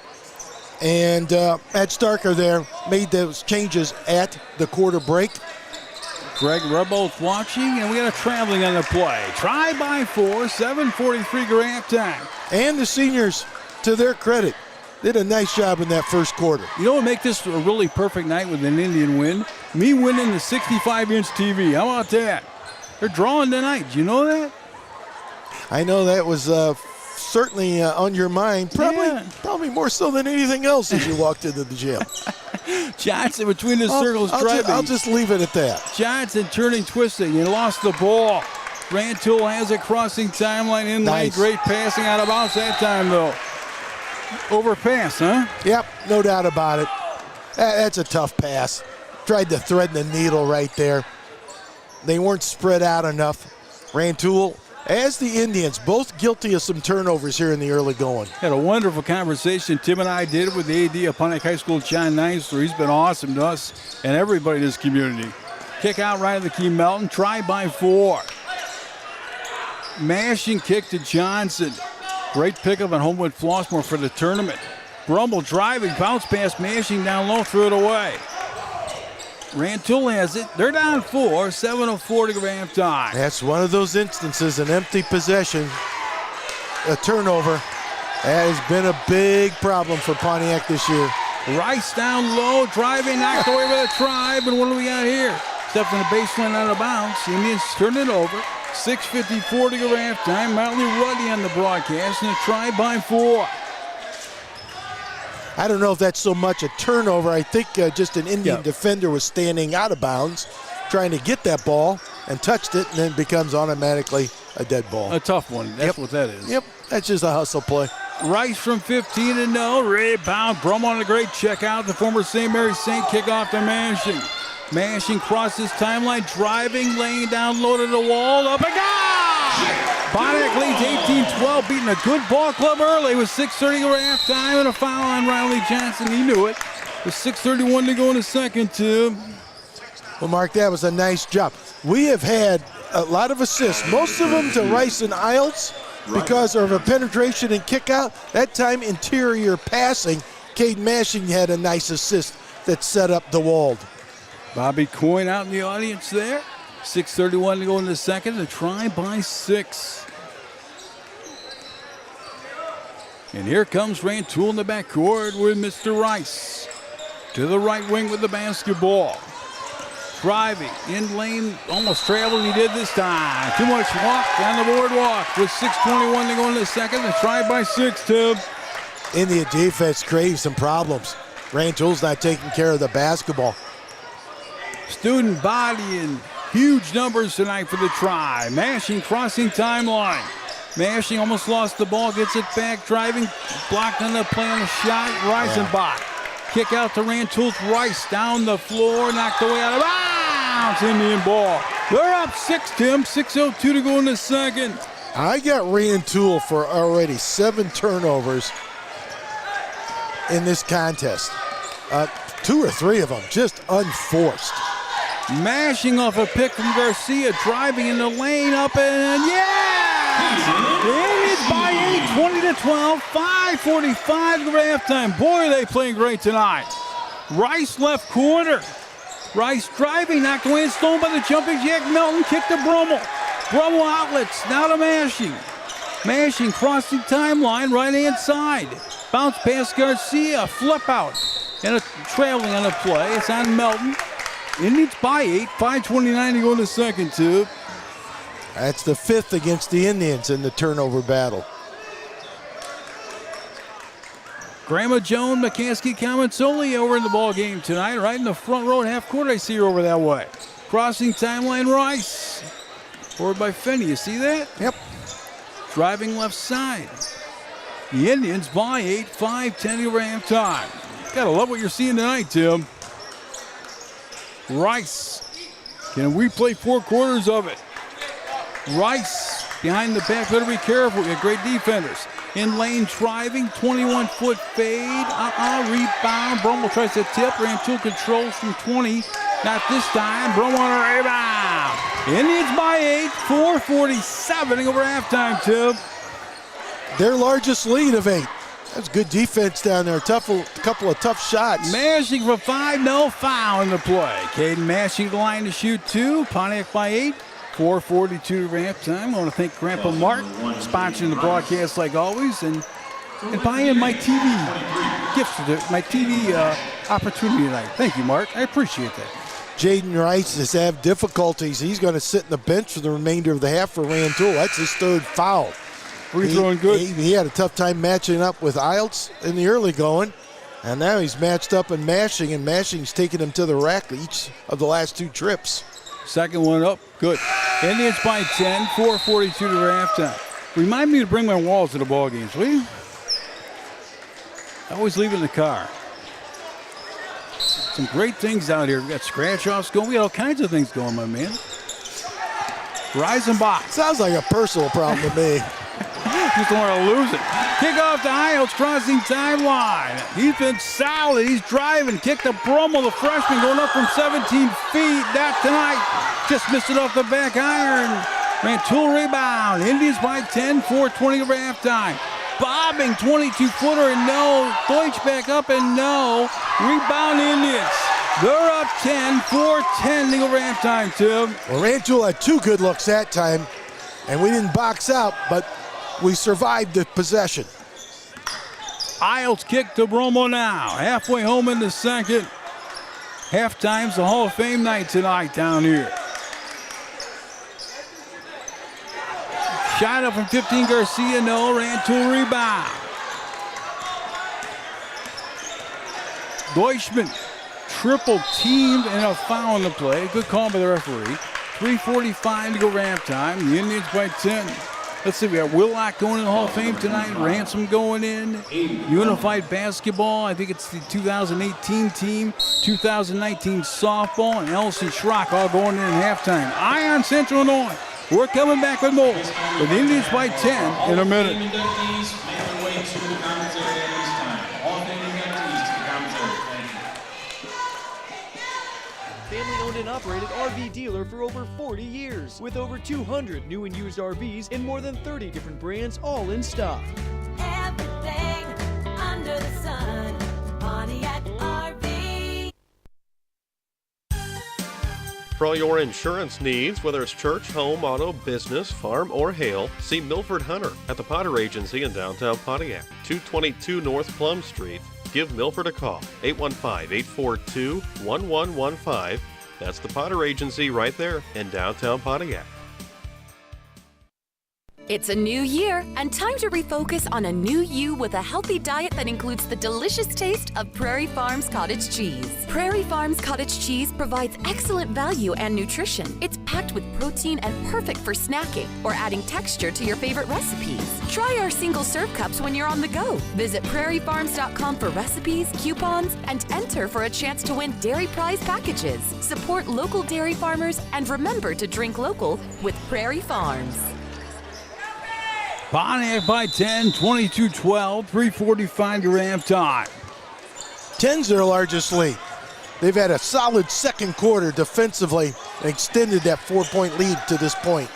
And Ed Starker there made those changes at the quarter break. Greg Rebels watching, and we got a traveling on the play. Try by 4, 7:43 go halftime. And the seniors, to their credit, did a nice job in that first quarter. You know what make this a really perfect night with an Indian win? Me winning the 65-inch TV. How about that? They're drawing tonight. Did you know that? I know that was certainly on your mind. Probably more so than anything else as you walked into the gym. Johnson between the circles driving. I'll just leave it at that. Johnson turning, twisting. He lost the ball. Rantoul has a crossing timeline in lane. Great passing out of bounds that time, though. Overpass, huh? Yep, no doubt about it. That's a tough pass. Tried to thread the needle right there. They weren't spread out enough. Rantoul, as the Indians, both guilty of some turnovers here in the early going. Had a wonderful conversation Tim and I did with the AD of Pontiac High School, John Neisler. He's been awesome to us and everybody in this community. Kick out right of the key, Melton. Try by 4. Mashing kick to Johnson. Great pickup on Homewood Flossmoor for the tournament. Brummel driving, bounce pass, mashing down low, threw it away. Rantoul has it. They're down 4, 7:04 to go halftime. That's one of those instances, an empty possession, a turnover. That has been a big problem for Pontiac this year. Rice down low, driving, knocked away by the Tribe. And what do we got here? Stepped in the baseline out of bounds. The Indians turn it over. 6:54 to go halftime. Mildly ruddy on the broadcast, and a try by 4. I don't know if that's so much a turnover. I think just an Indian defender was standing out of bounds, trying to get that ball, and touched it, and then it becomes automatically a dead ball. A tough one. That's what that is. Yep, that's just a hustle play. Rice from 15 and no. Rebound. Brum on a great check out. The former St. Mary's Saint kickoff to Mashing. Mashing crosses timeline, driving, laying down low to the wall. Up and goal! Pontiac leads 18-12, beating a good ball club early with 6:30 to go halftime and a foul on Riley Johnson. He knew it. With 6:31 to go in the second, too. Well, Mark, that was a nice job. We have had a lot of assists, most of them to Rice and Isles because of a penetration and kick out. That time, interior passing. Cade Mashing had a nice assist that set up DeWald. Bobby Coyne out in the audience there. 6:31 to go in the second. A try by 6. And here comes Rantoul in the backcourt with Mr. Rice. To the right wing with the basketball. Driving, in lane, almost traveled, he did this time. Too much walk on the boardwalk with 6:21 to go in the second. A try by 6, Tib. Indian defense creates some problems. Rantoul's not taking care of the basketball. Student body in huge numbers tonight for the try. Mashing crossing timeline. Mashing almost lost the ball, gets it back, driving, blocked on the play on the shot. Reisenbach. Kick out to Rantoul. Rice down the floor, knocked away out of bounds. Indian ball. They're up 6, Tim. 6:02 to go in the second. I got Rantoul for already 7 turnovers in this contest. 2 or 3 of them just unforced. Mashing off a pick from Garcia, driving in the lane, up and the Indians by 8, 20-12, 5:45 to go halftime. Boy, are they playing great tonight. Rice left corner. Rice driving, knocked away and stolen by the jumping jack. Melton kicked to Brummel. Brummel outlets, now to Mashing. Mashing crossing timeline, right-hand side. Bounce past Garcia, flip out. And a trailing on the play. It's on Melton. Indians by 8, 5:29 to go in the second, too. That's the 5th against the Indians in the turnover battle. Grandma Joan McCaskey Comensoli over in the ball game tonight, right in the front row at half court. I see her over that way. Crossing timeline, Rice. Forward by Finney. You see that? Yep. Driving left side. The Indians by 8, 5:10 over halftime. Gotta love what you're seeing tonight, Tim. Rice. Can we play 4 quarters of it? Rice behind the back. Better be careful. We got great defenders. In lane driving. 21-foot fade. Rebound. Brummel tries to tip. Rantoul controls from 20. Not this time. Brummel on a rebound. Indians by 8. 4:47 over halftime, Tim. Their largest lead of 8. That's good defense down there. Couple of tough shots. Mashing for 5, no foul in the play. Caden Mashing the line to shoot 2. Pontiac by 8. 4:42 over halftime. I want to thank Grandpa Mark, sponsoring the broadcast like always, and buying my TV gift, my TV opportunity tonight. Thank you, Mark. I appreciate that. Jaden Rice is have difficulties. He's going to sit in the bench for the remainder of the half for Rantoul. That's his 3rd foul. Free throwing good. He had a tough time matching up with Iltz in the early going, and now he's matched up in Mashing, and Mashing's taking him to the rack each of the last 2 trips. Second one up, good. Indians by 10, 4:42 to halftime. Remind me to bring my walls to the ball games, will you? I always leave it in the car. Some great things out here. We got scratch-offs going. We got all kinds of things going, my man. Reisenbach. Sounds like a personal problem to me. Just don't want to lose it. Kick off to Isles, crossing timeline. He's been solid. He's driving. Kick to Brummel, the freshman, going up from 17 feet. Not tonight. Just missed it off the back iron. Rantoul rebound. Indians by 10, 4:20 over halftime. Bobbing 22-footer and no. Deutsch back up and no. Rebound Indians. They're up 10, 4:10 over halftime, Tim. Well, Rantoul had 2 good looks that time, and we didn't box out, but we survived the possession. Isles kick to Brummel now. Halfway home in the second. Halftime's the Hall of Fame night tonight down here. Shot up from 15, Garcia, no. Rantoul rebound. Deutschman triple teamed and a foul on the play. Good call by the referee. 3:45 to go halftime. The Indians by 10. Let's see, we got Willock going in the Hall of Fame tonight. Ransom going in. Unified basketball, I think it's the 2018 team. 2019 softball, and Ellison Schrock all going in at halftime. Ion Central Illinois. We're coming back with more. With the Indians by 10 in a minute. Inductees make their way to the conference area at this time. All of the inductees to the conference area. Thank you. Family-owned and operated RV dealer for over 40 years, with over 200 new and used RVs in more than 30 different brands, all in stock. Everything under the sun, Pontiac RV. For all your insurance needs, whether it's church, home, auto, business, farm, or hail, see Milford Hunter at the Potter Agency in downtown Pontiac, 222 North Plum Street. Give Milford a call, 815-842-1115. That's the Potter Agency right there in downtown Pontiac. It's a new year and time to refocus on a new you with a healthy diet that includes the delicious taste of Prairie Farms cottage cheese. Prairie Farms cottage cheese provides excellent value and nutrition. It's packed with protein and perfect for snacking or adding texture to your favorite recipes. Try our single serve cups when you're on the go. Visit prairiefarms.com for recipes, coupons, and enter for a chance to win Dairy Prize packages. Support local dairy farmers and remember to drink local with Prairie Farms. Pontiac by 10, 22-12, 3:45 to halftime. 10's their largest lead. They've had a solid second quarter defensively and extended that 4-point lead to this point.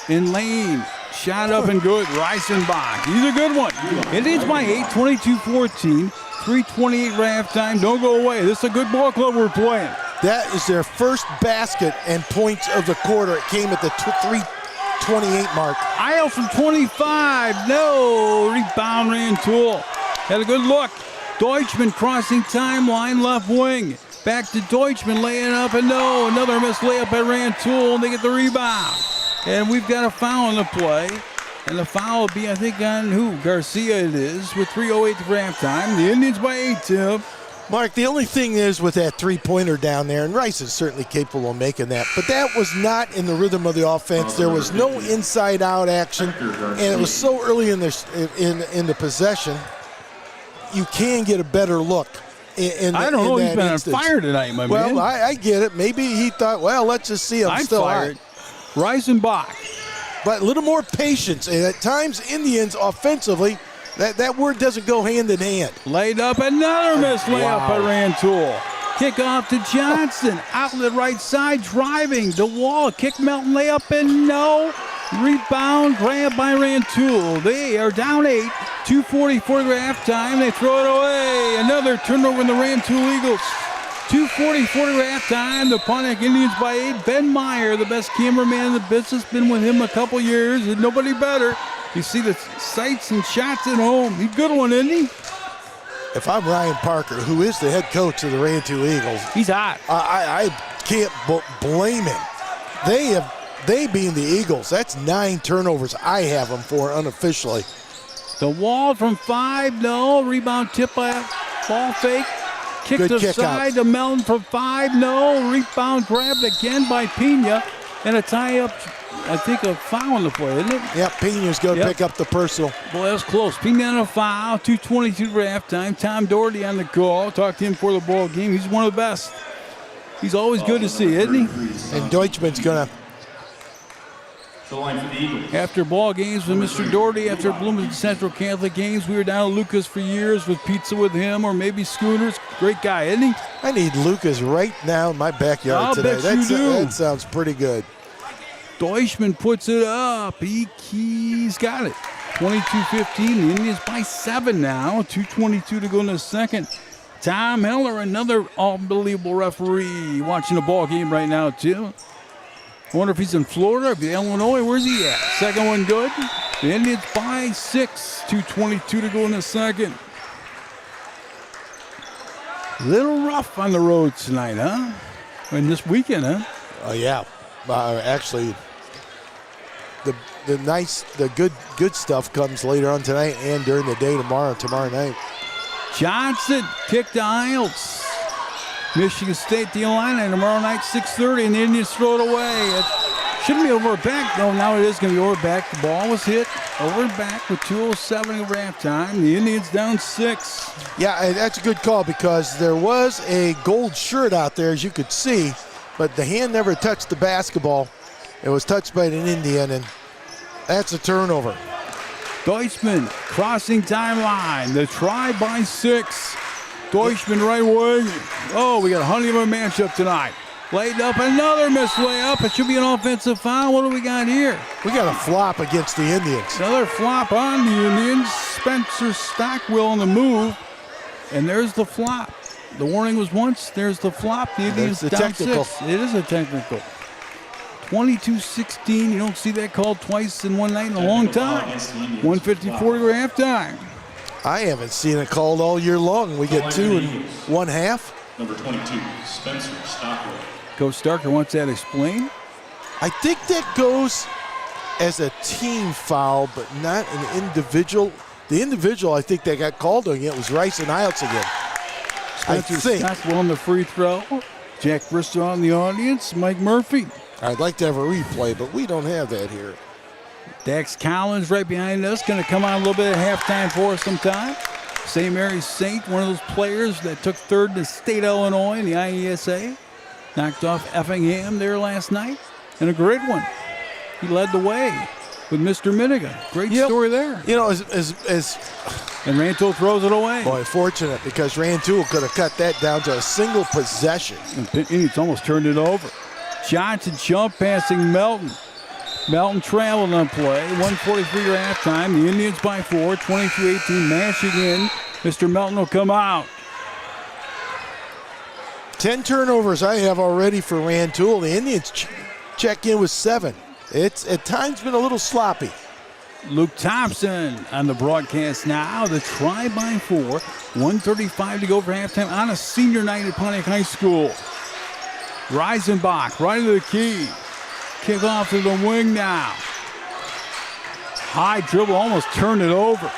In lane, shot up and good. Reisenbach, he's a good one. Indians by 8, 22-14, 3:28 halftime. Don't go away. This is a good ball club we're playing. That is their first basket and points of the quarter. It came at the 3:28 mark. Isle from 25, no. Rebound Rantoul. Had a good look. Deutschman crossing timeline, left wing. Back to Deutschman, laying up, and no. Another missed layup by Rantoul, and they get the rebound. And we've got a foul on the play. And the foul will be, I think, on who? Garcia it is, with 3:08 to halftime. The Indians by 8, Tim. Mark, the only thing is with that three-pointer down there, and Rice is certainly capable of making that, but that was not in the rhythm of the offense. There was no inside-out action, and it was so early in the possession. You can get a better look. I don't know. He's been on fire tonight, my man. Well, I get it. Maybe he thought, well, let's just see. I'm still fired. Reisenbach. But a little more patience. And at times, Indians offensively, that word doesn't go hand in hand. Laid up, another missed layup by Rantoul. Kick off to Johnson. Outlet right side, driving. The wall, kick Melton, layup, and no. Rebound, grab by Rantoul. They are down 8. 2:44 to halftime. They throw it away. Another turnover in the Rantoul Eagles. 2:44 to halftime. The Pontiac Indians by 8. Ben Meyer, the best cameraman in the business, been with him a couple years, and nobody better. You see the sights and shots at home. He's a good one, isn't he? If I'm Ryan Parker, who is the head coach of the Rantoul Eagles, he's hot. I can't blame him. They being the Eagles, that's 9 turnovers I have them for unofficially. The wall from 5, no. Rebound tip by ball fake. Kicked aside to Melton from 5, no. Rebound grabbed again by Pena. And a tie-up, I think, a foul on the play, isn't it? Yep, Pena's going to pick up the personal. Boy, that was close. Pena on a foul, 2:22 for halftime. Tom Doherty on the call. Talked to him for the ball game. He's one of the best. He's always good to see, isn't he? And Deutschman's going to. The line for the Eagles. After ball games with Mr. Doherty, after Bloomington Central Catholic games, we were down at Lucas for years with pizza with him, or maybe Schooners. Great guy, isn't he? I need Lucas right now in my backyard today. That sounds pretty good. Deutschman puts it up. He's got it. 22-15. The Indians by 7 now. 2:22 to go in the second. Tom Heller, another unbelievable referee, watching the ball game right now, too. I wonder if he's in Florida, if he's in Illinois. Where's he at? Second one good. The Indians by 6. 2:22 to go in the second. Little rough on the road tonight, huh? And this weekend, huh? Oh, yeah. Actually, the good stuff comes later on tonight and during the day tomorrow night. Johnson kicked to Isles. Michigan State, the Illini, tomorrow night, 6:30, and the Indians throw it away. It shouldn't be over back. No, now it is going to be over back. The ball was hit over and back with 2:07 over halftime. The Indians down 6. Yeah, that's a good call because there was a gold shirt out there, as you could see, but the hand never touched the basketball. It was touched by an Indian, and that's a turnover. Deutschman crossing timeline. The try by 6. Deutschman right wing. Oh, we got a honey of a matchup tonight. Laid up another missed layup. It should be an offensive foul. What do we got here? We got a flop against the Indians. Another flop on the Indians. Spencer Stockwell on the move. And there's the flop. The warning was once. There's the flop. The Indians the down technical. 6. It is a technical. 22-16. You don't see that called twice in one night in a long time. 154 to halftime. I haven't seen it called all year long. We get 2 in one half. Number 22, Spencer Stockwell. Coach Starker wants that explained. I think that goes as a team foul, but not an individual. The individual I think that got called on it was Rice and Isles again. Spencer I think. Stockwell on the free throw. Jack Bristow in the audience. Mike Murphy. I'd like to have a replay, but we don't have that here. Dax Collins right behind us. Going to come on a little bit at halftime for us sometime. St. Mary's Saint, one of those players that took third in the state of Illinois in the IESA. Knocked off Effingham there last night. And a great one. He led the way with Mr. Miniga. Great story there. You know, and Rantoul throws it away. Boy, fortunate because Rantoul could have cut that down to a single possession. And it's almost turned it over. Johnson jump passing Melton. Melton traveled on play. 1:43 to halftime. The Indians by 4. 22-18 mashing in. Mr. Melton will come out. 10 turnovers I have already for Rantoul. The Indians check in with 7. It's at times been a little sloppy. Luke Thompson on the broadcast now. The try by 4. 1:35 to go for halftime on a senior night at Pontiac High School. Reisenbach right to the key. Kick off to the wing now. High dribble, almost turned it over.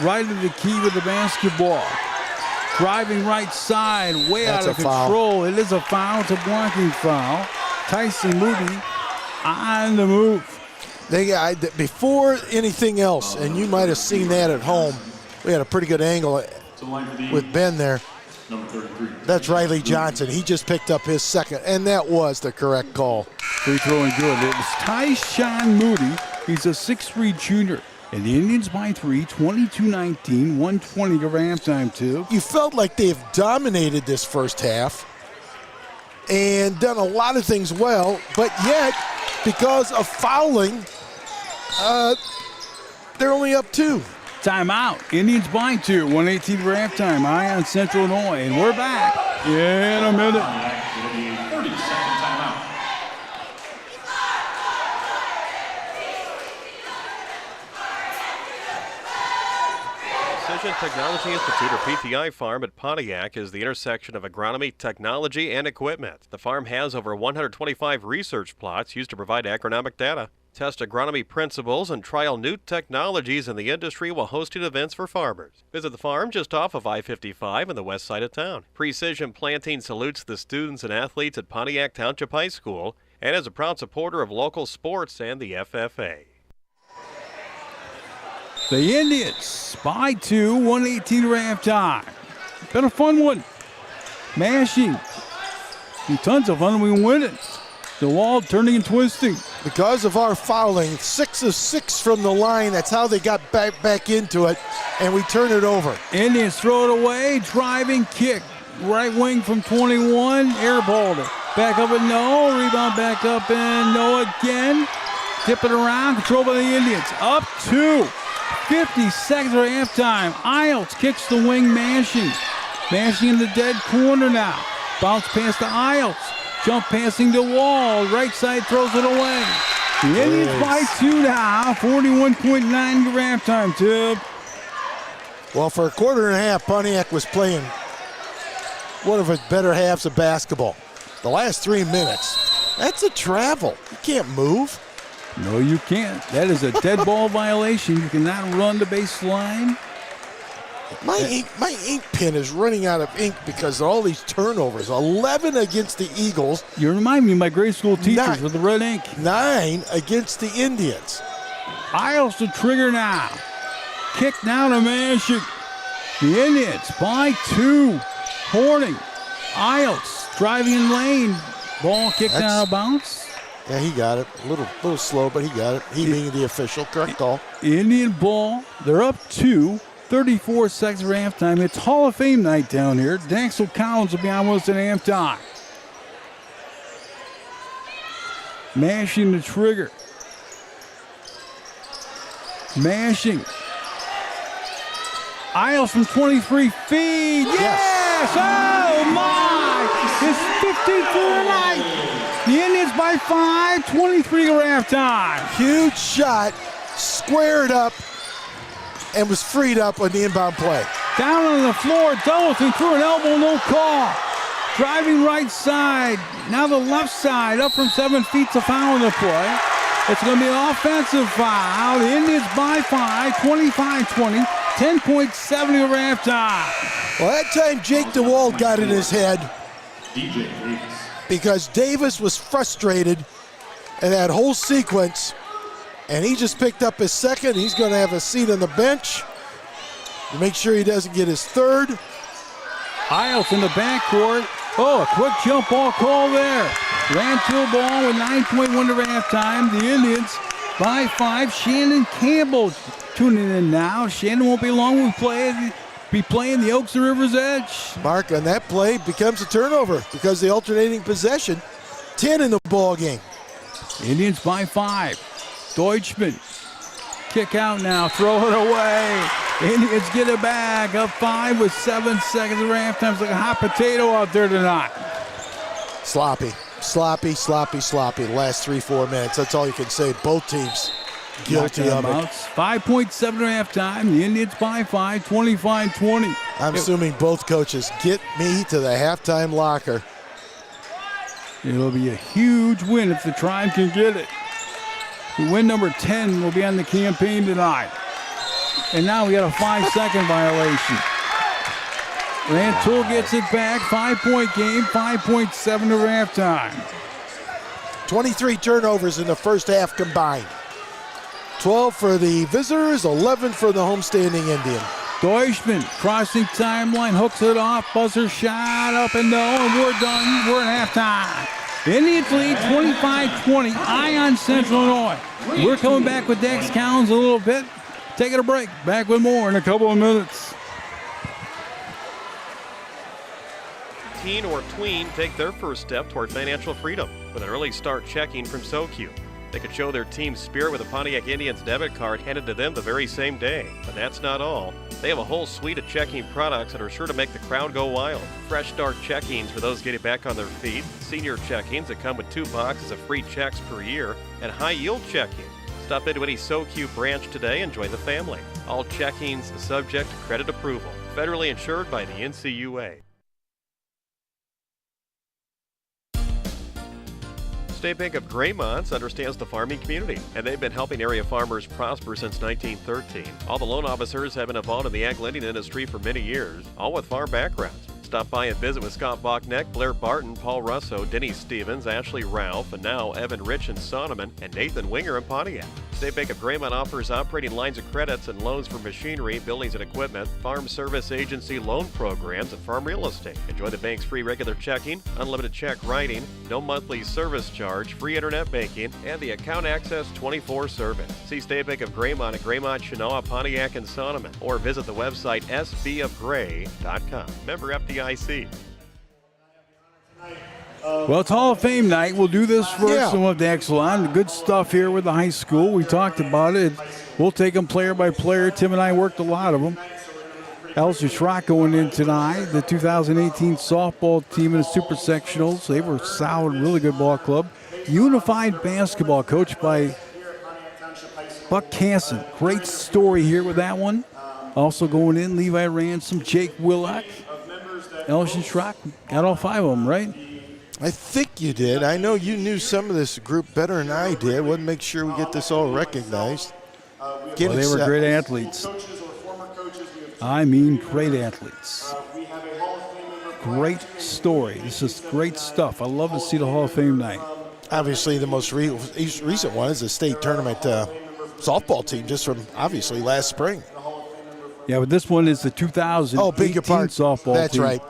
Right to the key with the basketball. Driving right side, way out of control. It is a foul. It's a blocking foul. Tyson Moody on the move. Before anything else, and you might have seen that at home, we had a pretty good angle with Ben there. Number 33. That's Riley Johnson. He just picked up his second, and that was the correct call. Free throw and good. It was Tyson Moody. He's a 6'3" junior. And the Indians by 3, 22-19, 1:20 to halftime, too. You felt like they've dominated this first half and done a lot of things well, but yet, because of fouling, they're only up 2. Timeout. Indians by 2, 1:18 for halftime. Ion Central Illinois, and we're back in a minute. It'll be a 30-second timeout. Precision Technology Institute, or PTI Farm at Pontiac, is the intersection of agronomy, technology, and equipment. The farm has over 125 research plots used to provide agronomic data, test agronomy principles, and trial new technologies in the industry while hosting events for farmers. Visit the farm just off of I-55 on the west side of town. Precision Planting salutes the students and athletes at Pontiac Township High School and is a proud supporter of local sports and the FFA. The Indians by 2, 1:18 to halftime. Been a fun one. Mashing. And tons of fun. We win it. The wall turning and twisting. Because of our fouling, 6 of 6 from the line. That's how they got back into it, and we turn it over. Indians throw it away. Driving kick. Right wing from 21. Airballed it. Back up and no. Rebound back up and no again. Tip it around. Controlled by the Indians. Up 2. 50 seconds or halftime. Isles kicks the wing, mashing. Mashing in the dead corner now. Bounce pass to Isles. Jump passing to Wall. Right side throws it away. The Indians by 2 now. 41.9 to halftime, Tib. Well, for a quarter and a half, Pontiac was playing one of its better halves of basketball. The last 3 minutes, that's a travel. You can't move. No, you can't. That is a dead ball violation. You cannot run the baseline. My ink pen is running out of ink because of all these turnovers. 11 against the Eagles. You remind me of my grade school teachers with the red ink. 9 against the Indians. Isles to trigger now. Kick now to Manshik. The Indians by 2. Horning. Isles driving in lane. Ball kicked out of bounds. Yeah, he got it. A little slow, but he got it. He being the official. Correct call. Indian ball. They're up 2. 34 seconds for halftime. It's Hall of Fame night down here. Daxel Collins will be on with us at halftime. Mashing the trigger. Mashing. Isles from 23 feet. Yes! Oh, my! It's 50 tonight. The Indians by 5. 23 to halftime. Huge shot. Squared up. And was freed up on the inbound play. Down on the floor, Doleton threw an elbow, no call. Driving right side, now the left side, up from 7 feet to foul in the play. It's going to be an offensive foul. The Indians by 5, 25-20, 10.7 to halftime. Well, that time Jake DeWald got in his head because Davis was frustrated in that whole sequence. And he just picked up his second. He's going to have a seat on the bench to make sure he doesn't get his third. Isles in the backcourt. Oh, a quick jump ball call there. Rantoul ball with 9.1 to halftime. The Indians by 5. Shannon Campbell tuning in now. Shannon won't be long. We'll be playing the Oaks and Rivers Edge. Mark, on that play becomes a turnover because the alternating possession. 10 in the ball game. Indians by 5. Deutschman, kick out now, throw it away. Indians get it back, up 5 with 7 seconds of halftime. It's like a hot potato out there tonight. Sloppy. The last 3-4 minutes. That's all you can say. Both teams guilty of it. 5.7 to halftime. The Indians by 5, 25-20. I'm assuming both coaches get me to the halftime locker. It'll be a huge win if the Tribe can get it. Win number 10 will be on the campaign tonight. And now we got a 5-second violation. Rantoul gets it back. 5-point game, 5.7 to halftime. 23 turnovers in the first half combined. 12 for the visitors, 11 for the homestanding Indian. Deutschman crossing timeline, hooks it off, buzzer shot up and no, and we're done. We're at halftime. Indians lead 25-20, Ion Central Illinois. We're coming back with Dex Collins a little bit. Taking a break. Back with more in a couple of minutes. Teen or tween take their first step toward financial freedom with an early start checking from SoQ. They could show their team's spirit with a Pontiac Indians debit card handed to them the very same day. But that's not all. They have a whole suite of checking products that are sure to make the crowd go wild. Fresh start checkings for those getting back on their feet, senior checkings that come with 2 boxes of free checks per year, and high yield checking. Stop into any SoQ branch today and join the family. All checkings subject to credit approval. Federally insured by the NCUA. State Bank of Graymont understands the farming community, and they've been helping area farmers prosper since 1913. All the loan officers have been involved in the ag lending industry for many years, all with farm backgrounds. Stop by and visit with Scott Bachneck, Blair Barton, Paul Russo, Denny Stevens, Ashley Ralph, and now Evan Rich in Sonneman, and Nathan Winger in Pontiac. State Bank of Graymont offers operating lines of credits and loans for machinery, buildings and equipment, farm service agency loan programs, and farm real estate. Enjoy the bank's free regular checking, unlimited check writing, no monthly service charge, free internet banking, and the account access 24 service. See State Bank of Graymont at Graymont, Chenoa, Pontiac, and Sonneman, or visit the website sbofgray.com. Member FDIC. Well, it's Hall of Fame night. We'll do this first and we'll have Daxel on. Good stuff here with the high school. We talked about it. We'll take them player by player. Tim and I worked a lot of them. Elsa Schrock going in tonight. The 2018 softball team in the Super Sectionals. They were solid, really good ball club. Unified basketball coached by Buck Casson. Great story here with that one. Also going in, Levi Ransom, Jake Willock, Elsa Schrock. Got all 5 of them, right? I think you did. I know you knew some of this group better than I did. Want to make sure we get this all recognized. Well, they were great athletes. I mean, great athletes. Great story. This is great stuff. I love to see the Hall of Fame night. Obviously, the most recent one is the state tournament softball team, just from obviously last spring. Yeah, but this one is the 2018 softball That's team. right.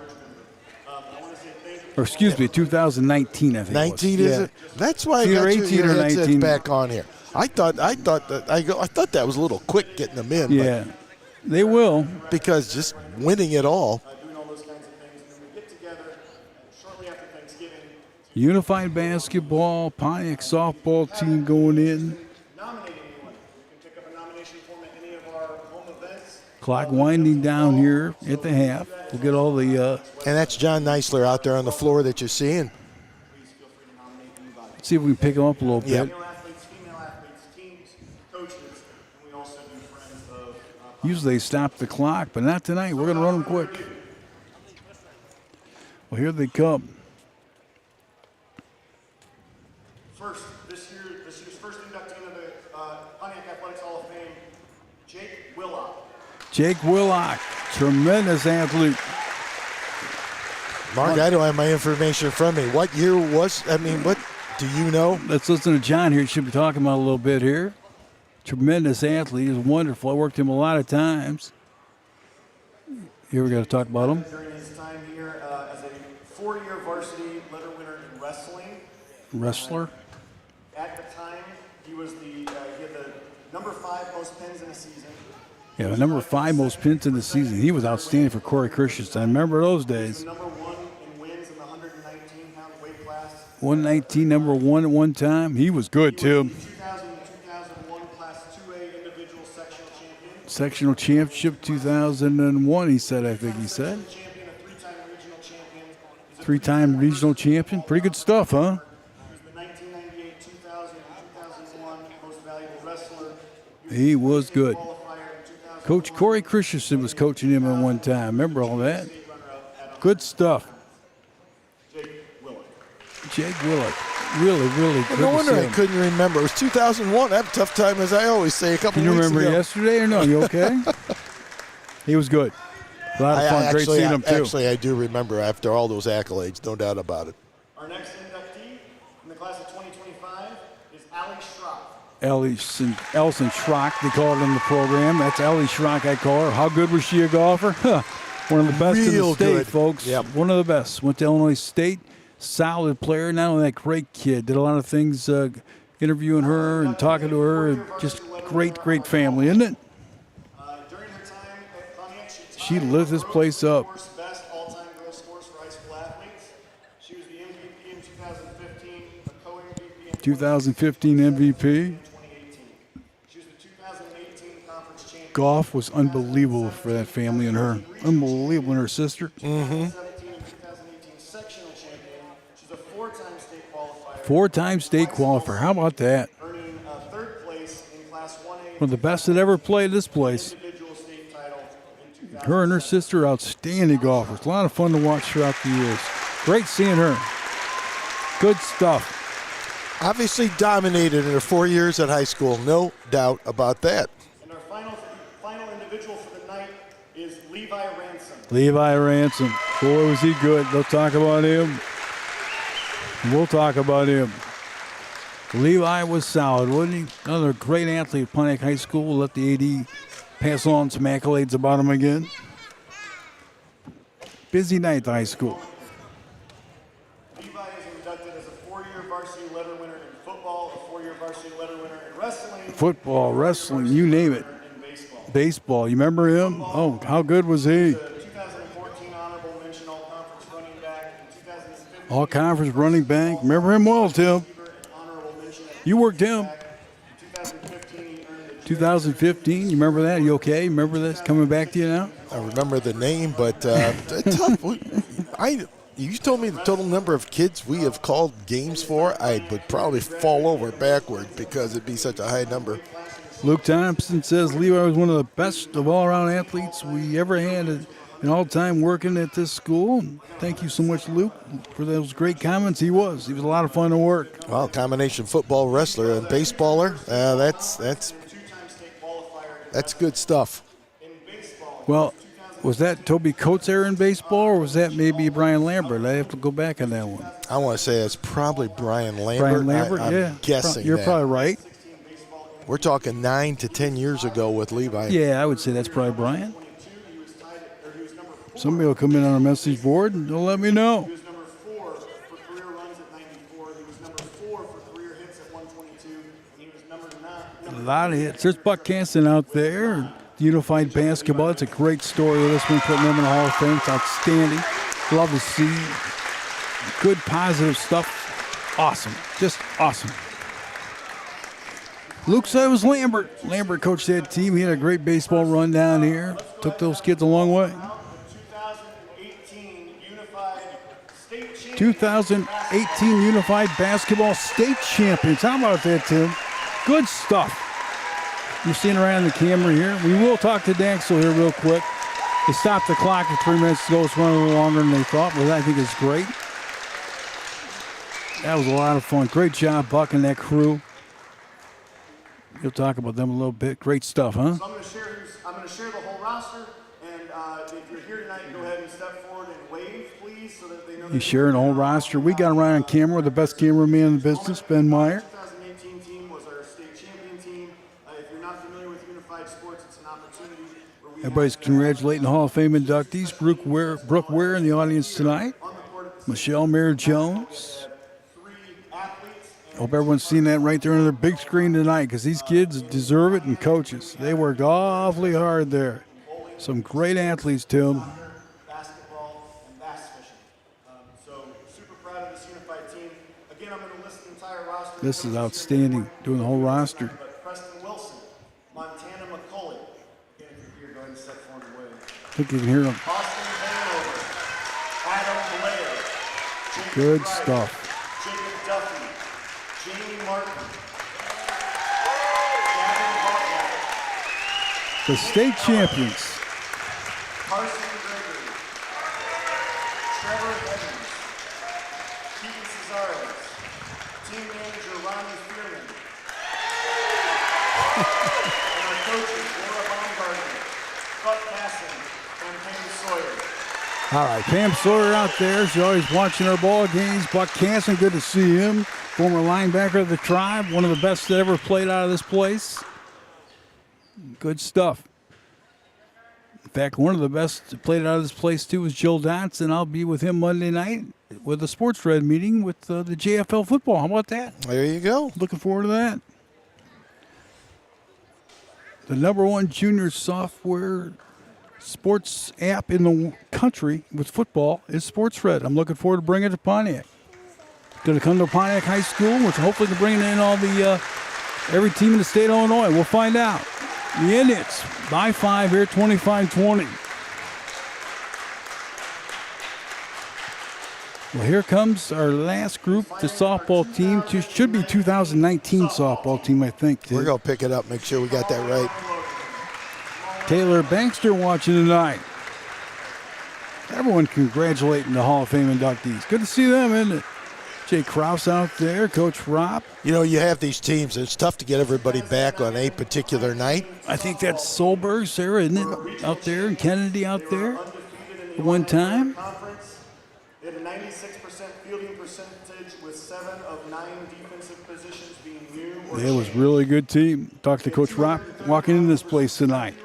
Or excuse me, 2019, I think. 19 is it? That's why I got 18 your or headset 19 back on here. I thought that was a little quick getting them in. Yeah, they will, because just winning it all. Unified basketball, Pontiac softball team going in. Clock winding down here at the half. We'll get all the... and that's John Neisler out there on the floor that you're seeing. See if we can pick him up a little bit. Yep. Usually they stop the clock, but not tonight. We're going to run them quick. Well, here they come. This year's first inductee of the Pontiac Athletics Hall of Fame, Jake Willock. Jake Willock, tremendous athlete. Mark, I don't have my information from me. What year what do you know? Let's listen to John here. He should be talking about a little bit here. Tremendous athlete. He's wonderful. I worked him a lot of times. Here we got to talk about him. During his time here as a 4-year varsity letter winner in wrestling. Wrestler. At the time, he had the number 5 most pins in a season. Yeah, the number 5 most pins in the season. He was outstanding for Corey Christensen. I remember those days. Number 1 in wins in the 119-pound weight class. 119, number 1 at one time. He was good, too. 2001 Class 2A individual sectional champion. Sectional championship 2001, he said, I think he said. 3-time regional champion. Pretty good stuff, huh? He was good. Coach Corey Christensen was coaching him at one time. Remember all that? Good stuff. Jake Willock. Really, really good. No wonder I couldn't remember. It was 2001. I have a tough time, as I always say, a couple Can you weeks remember ago. yesterday or no? You okay? He was good. A lot of fun. Great seeing him, too. Actually, I do remember after all those accolades, no doubt about it. Our next inductee in the class of 2025 is Allie Schrock. Ellison Schrock, they call it in the program. That's Ellie Schrock, I call her. How good was she a golfer? One of the best in the state, good. folks. Yep. One of the best. Went to Illinois State. Solid player. Not only that, great kid. Did a lot of things interviewing her and talking to her. And just great, great family, isn't it? During her time at Pontiac, She lit this place up. best all-time girls scores for high school athletes. She was the MVP in 2015, a co-MVP in 2015 MVP. She was the 2018 conference champion. Golf was unbelievable for that family and her. Unbelievable, and her sister. 2017 and 2018 sectional champion. She's a 4-time state qualifier. 4-time state qualifier. How about that? Earning 3rd place in Class 1A. One of the best that ever played this place. Individual state title in 2000. Her and her sister, outstanding golfers. A lot of fun to watch throughout the years. Great seeing her. Good stuff. Obviously dominated in her 4 years at high school, no doubt about that. And our final individual for the night is Levi Ransom. Levi Ransom. Boy, was he good. They'll talk about him. We'll talk about him. Levi was solid, wasn't he? Another great athlete at Pontiac High School. We'll let the AD pass on some accolades about him again. Busy night at the high school. Levi is inducted as a 4-year varsity letter winner in football, a 4-year varsity letter winner in wrestling. Football, wrestling, you name it. Baseball. You remember him? Oh, how good was he? 2014 honorable mention all-conference running back. In 2015, All-conference running back. Remember him well, Tim. You worked him. 2015, you remember that? You okay? Remember this coming back to you now? I remember the name, but tough. You told me the total number of kids we have called games for, I would probably fall over backward because it'd be such a high number. Luke Thompson says Levi was one of the best of all-around athletes we ever had an all-time working at this school. And thank you so much, Luke, for those great comments. He was a lot of fun to work. Well, combination football wrestler and baseballer. That's good stuff. Well, was that Toby Coates era in baseball, or was that maybe Brian Lambert? I have to go back on that one. I want to say it's probably Brian Lambert. Brian Lambert, I'm guessing You're that. probably right. We're talking 9 to 10 years ago with Levi. Yeah, I would say that's probably Brian. Somebody will come in on a message board and they'll let me know. He was number 4 for career runs at 94. He was number 4 for career hits at 122. And he was number 9. A lot of hits. There's Buck Caston out there. Unified basketball. It's a great story. This one putting them in the Hall of Fame. It's outstanding. Love to see. Good, positive stuff. Awesome. Just awesome. Luke said it was Lambert. Lambert coached that team. He had a great baseball run down here. Took those kids a long way. 2018 Unified Basketball State Champions. How about that, Tim? Good stuff. You're seeing right on the camera here. We will talk to Daxel here real quick. They stopped the clock at 3 minutes to go. It's running a little longer than they thought, but I think it's great. That was a lot of fun. Great job, Buck and that crew. You'll talk about them a little bit. Great stuff, huh? So I'm going to share the whole roster, and if you're here tonight, go ahead and step forward and wave, please, so that they know. He's sharing the whole roster. We got him right on camera, the best cameraman in the business, Ben Meyer. 2018 team was our state champion team. If you're not familiar with Unified Sports, it's an opportunity where we Everybody's congratulating the Hall of Fame inductees. Brooke Ware in the audience tonight. Michelle Mayer Jones. Hope everyone's seen that right there on their big screen tonight, because these kids deserve it, and coaches. They worked awfully hard there. Some great athletes, Tim. basketball and bass fishing. So super proud of this Unified team. Again, I'm going to list the entire roster. This is outstanding, doing the whole roster. Preston Wilson, Montana McCulley. Again, if you're here, go ahead and step forward and wave. I think you can hear them. Austin Hanover, Adam Blair, Jacob Good Ryder, stuff. Jacob Duffy, Jamie Martin, Gavin Butler, The state champions. Carson Gregory, Trevor Evans, Keaton Cesares, team manager Ronnie Fearman, and our coaches Laura Baumgartner, Buck Casson, and Pam Sawyer. All right, Pam Sawyer out there. She's always watching our ball games. Buck Casson, good to see him. Former linebacker of the Tribe, one of the best that ever played out of this place. Good stuff. In fact, one of the best that played out of this place, too, was Jill Dotson. I'll be with him Monday night with a Sports Red meeting with the JFL football. How about that? There you go. Looking forward to that. The #1 junior software sports app in the country with football is Sports Red. I'm looking forward to bringing it to Pontiac. Going to come to Pontiac High School, which hopefully to bring in all the every team in the state of Illinois. We'll find out. The Indians by 5 here, 25-20. Well, here comes our last group, the softball team. Should be 2019 softball team, I think. We're going to pick it up, make sure we got that right. Taylor Bankster watching tonight. Everyone congratulating the Hall of Fame inductees. Good to see them, isn't it? Jay Krause out there, Coach Rob. You know, you have these teams, and it's tough to get everybody back on a particular night. I think that's Solberg, Sarah, isn't it? Out there, and Kennedy out there at one time. They had a 96% fielding percentage with 7 of 9 defensive positions being new. It was a really good team. Talked to Coach Rob walking into this place tonight.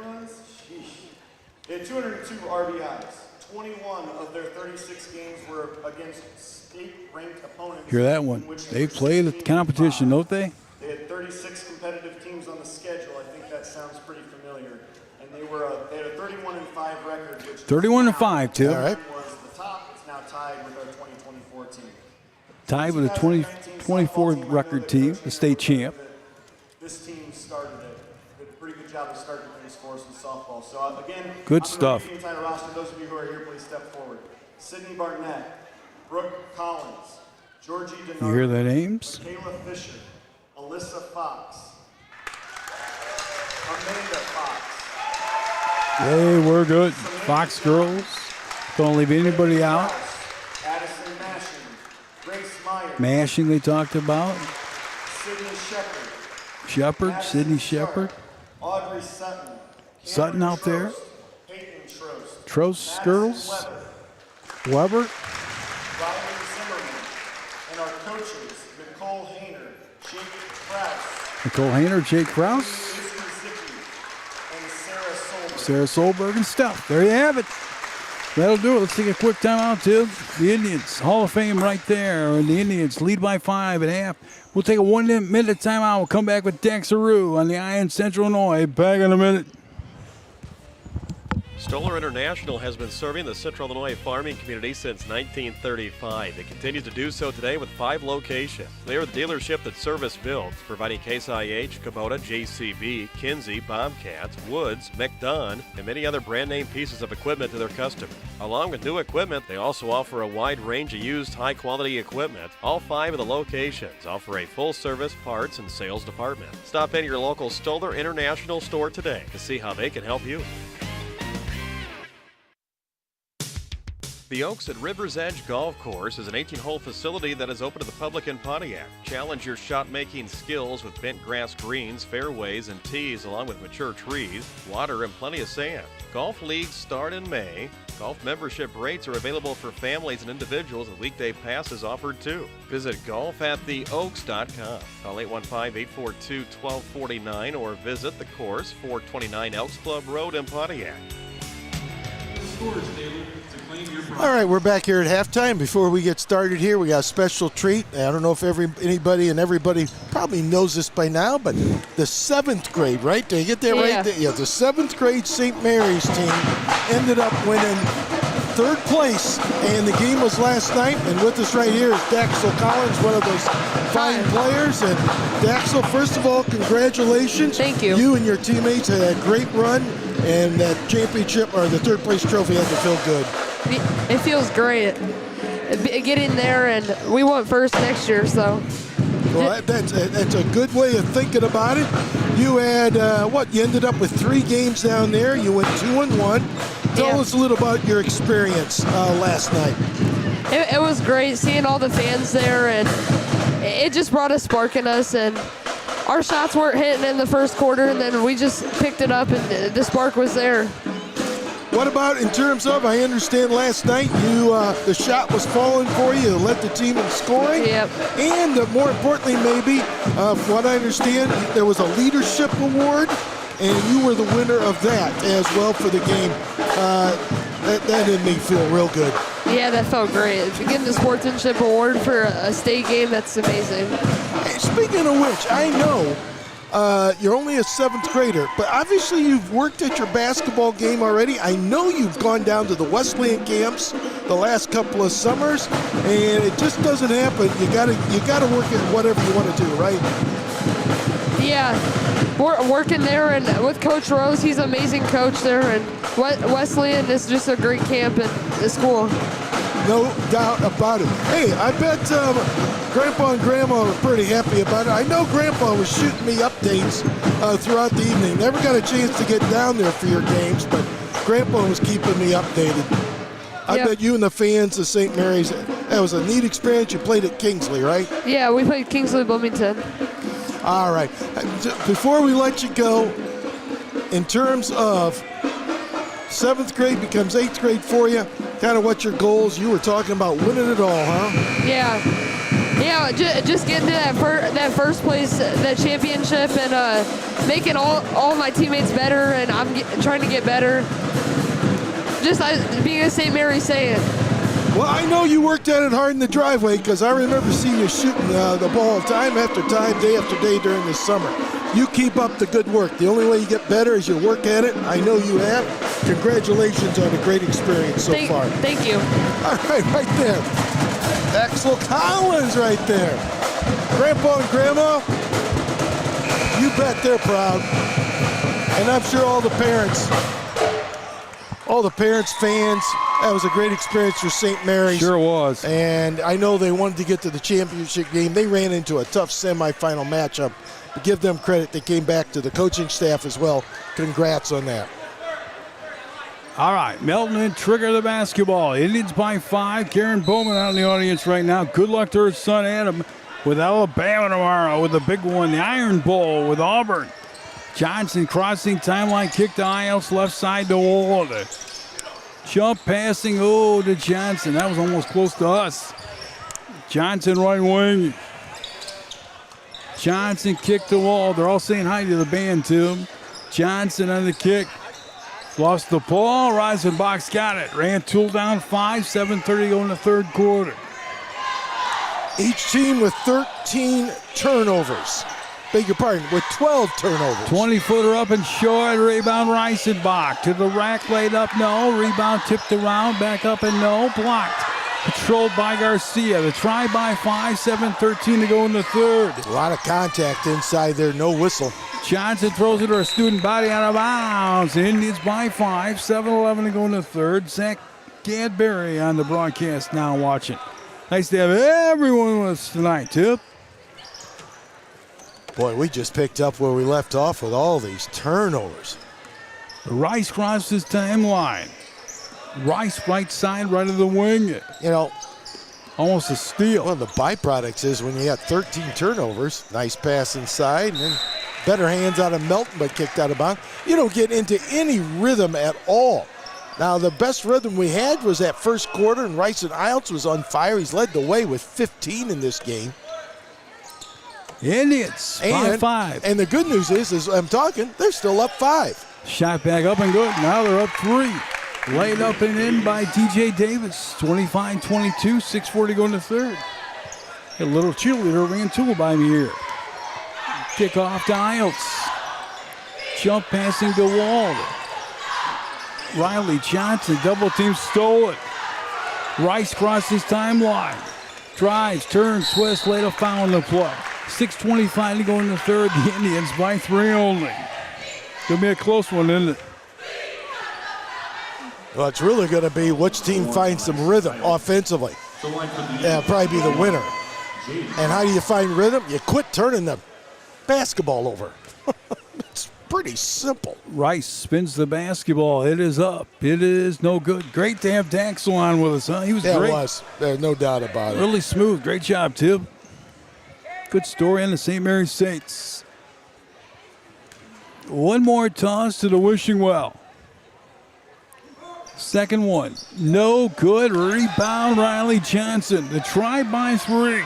They had 202 RBIs. 21 of their 36 games were against state-ranked opponents. Hear that one. They play the competition, don't they? They had 36 competitive teams on the schedule. I think that sounds pretty familiar. And they had a 31-5 record, which 31-5, Tim. All right. was the top. It's now tied with our 2024 team. Tied with a 2024 record team, the state champ. This team started it. Did a pretty good job of starting things for us in softball. So again, Good I'm stuff. gonna read the entire roster. Those of you who are here, please step forward. Sydney Barnett, Brooke Collins, Georgie Denard, You hear the names? Kayla Fisher, Alyssa Fox, Amanda Fox, They were good. Fox girls. Don't leave anybody out. Addison Mashing, Grace Meyer, Mashing they talked about. Sydney Shepard, Shepard, Sydney Shepard. Audrey Sutton, Sutton out there. Peyton Trost, Trost girls. Weber. Riley Zimmerman, and our coaches, Nicole Hayner, Jake Krause, Nicole Hayner, Jake Krause. Izzy Zicki, and Sarah Solberg. Sarah Solberg and stuff. There you have it. That'll do it. Let's take a quick timeout, too. The Indians, Hall of Fame right there. And the Indians lead by 5 at half. We'll take a 1-minute timeout. We'll come back with Dax Aru on the IN Central Illinois. Back in a minute. Stoller International has been serving the Central Illinois farming community since 1935. It continues to do so today with 5 locations. They are the dealership that service builds, providing Case IH, Kubota, JCB, Kinsey, Bobcats, Woods, McDonn, and many other brand name pieces of equipment to their customers. Along with new equipment, they also offer a wide range of used high-quality equipment. All 5 of the locations offer a full-service parts and sales department. Stop in your local Stoller International store today to see how they can help you. The Oaks at River's Edge Golf Course is an 18-hole facility that is open to the public in Pontiac. Challenge your shot-making skills with bent grass greens, fairways, and tees, along with mature trees, water, and plenty of sand. Golf leagues start in May. Golf membership rates are available for families and individuals, with weekday passes offered too. Visit golfattheoaks.com. Call 815-842-1249 or visit the course, 429 Elks Club Road in Pontiac. All right, we're back here at halftime. Before we get started here, we got a special treat. I don't know if everybody probably knows this by now, but the 7th grade, right? Did I get that right? Yeah, the 7th grade St. Mary's team ended up winning 3rd place, and the game was last night. And with us right here is Daxel Collins, one of those fine players. And Daxel, first of all, congratulations. Thank you. You and your teammates had a great run, and that championship or the 3rd place trophy had to feel good. It feels great. Getting there, and we want first next year, so. Well, that's a good way of thinking about it. You had, you ended up with 3 games down there. You went 2-1. Tell us a little about your experience last night. It was great seeing all the fans there, and it just brought a spark in us, and our shots weren't hitting in the first quarter, and then we just picked it up, and the spark was there. What about in terms of, I understand last night the shot was falling for you, led the team in scoring. Yep. And more importantly, maybe, from what I understand, there was a leadership award, and you were the winner of that as well for the game. That made me feel real good. Yeah, that felt great. Getting the sportsmanship award for a state game, that's amazing. Hey, speaking of which, I know you're only a 7th grader, but obviously you've worked at your basketball game already. I know you've gone down to the Wesleyan camps the last couple of summers, and it just doesn't happen. You gotta work at whatever you want to do, right? Yeah, we're working there, and with Coach Rose, he's an amazing coach there, and Wesleyan is just a great camp and the school. No doubt about it. Hey, I bet Grandpa and Grandma were pretty happy about it. I know Grandpa was shooting me updates throughout the evening. Never got a chance to get down there for your games, but Grandpa was keeping me updated. I bet you and the fans of St. Mary's, that was a neat experience. You played at Kingsley, right? Yeah, we played Kingsley Bloomington. All right. Before we let you go, in terms of 7th grade becomes 8th grade for you, kind of what your goals, you were talking about winning it all, huh? Yeah, just getting to that first place, that championship, and making all my teammates better, and I'm trying to get better. Just being a St. Mary's Saint. Well, I know you worked at it hard in the driveway, because I remember seeing you shooting the ball time after time, day after day during the summer. You keep up the good work. The only way you get better is you work at it. I know you have. Congratulations on a great experience so far. Thank you. All right, right there. Daxel Collins right there. Grandpa and Grandma, you bet they're proud. And I'm sure all the parents, fans, that was a great experience for St. Mary's. Sure was. And I know they wanted to get to the championship game. They ran into a tough semifinal matchup. To give them credit, they came back to the coaching staff as well. Congrats on that. All right, Melton and Trigger the basketball. Indians by 5. Karen Bowman out in the audience right now. Good luck to her son Adam with Alabama tomorrow with a big one. The Iron Bowl with Auburn. Johnson crossing timeline, kick to Isles, left side to Wall. Jump passing, to Johnson. That was almost close to us. Johnson right wing. Johnson kicked the wall. They're all saying hi to the band, too. Johnson on the kick. Lost the ball. Reisenbach's got it. Rantoul down 5. 7:30 going to third quarter. Each team with 13 turnovers. Beg your pardon, with 12 turnovers. 20-footer up and short. Rebound Reisenbach. To the rack, laid up, no. Rebound tipped around, back up and no. Blocked. Controlled by Garcia. The try by 5. 7:13 to go in the third. A lot of contact inside there, no whistle. Johnson throws it to her student body out of bounds. Indians by 5. 7:11 to go in the third. Zach Gadberry on the broadcast now watching. Nice to have everyone with us tonight, Tip. Boy, we just picked up where we left off with all these turnovers. Rice crossed his timeline. Rice right side, right of the wing. You know, almost a steal. One of the byproducts is when you got 13 turnovers, nice pass inside, and then better hands out of Melton, but kicked out of bounds. You don't get into any rhythm at all. Now, the best rhythm we had was that first quarter, and Rice and Iltz was on fire. He's led the way with 15 in this game. Indians by 5. And the good news is, as I'm talking, they're still up 5. Shot back up and good. Now they're up 3. Laid up and in by TJ Davis. 25-22, 6:40 going to third. A little cheerleader Rantoul by me here. Kickoff to Iltz. Jump passing to Wald. Riley Johnson, double team, stole it. Rice crosses timeline. Drives, turns, twists, laid a foul in the play. 6:25 to go in the third. The Indians by 3 only. Gonna be a close one, isn't it? Well, it's really going to be which team finds some rhythm offensively. That'll probably be the winner. And how do you find rhythm? You quit turning the basketball over. It's pretty simple. Rice spins the basketball. It is up. It is no good. Great to have Daxel on with us, huh? He was great. It was. There's no doubt about it. Really smooth. Great job, Tib. Good story on the St. Mary's Saints. One more toss to the wishing well. Second one. No good. Rebound, Riley Johnson. The try by 3.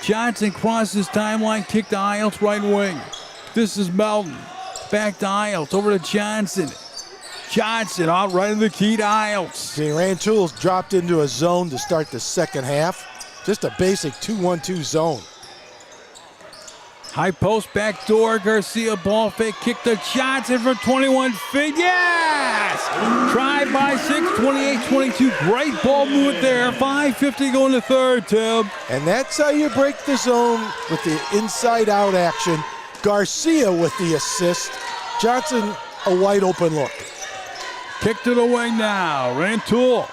Johnson crosses timeline. Kick to Iltz, right wing. This is Melton. Back to Iltz. Over to Johnson. Johnson out right in the key to Iltz. See, Rantoul's dropped into a zone to start the second half. Just a basic 2-1-2 zone. High post, back door, Garcia, ball fake, kick to Johnson from 21 feet, yes! Try by 6, 28-22, great ball movement there, 5:50 going to third, Tim. And that's how you break the zone with the inside-out action. Garcia with the assist. Johnson, a wide open look. Kick to the wing now, Rantoul.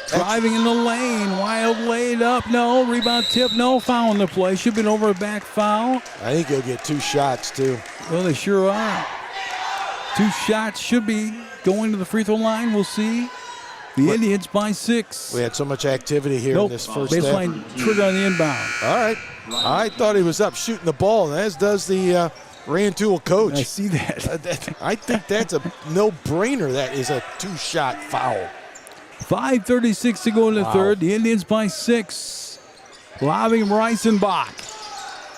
Driving in the lane, Wild laid up, no, rebound tip, no, foul in the play. Should have been over a back foul. I think he'll get 2 shots, too. Well, they sure are. 2 shots should be going to the free throw line, we'll see. The Indians by 6. We had so much activity here in this first half. Baseline trigger on the inbound. All right. I thought he was up shooting the ball, and as does the Rantoul coach. I see that. I think that's a no-brainer. That is a 2-shot foul. 5:36 to go in the third. The Indians by 6. Lobbing Reisenbach.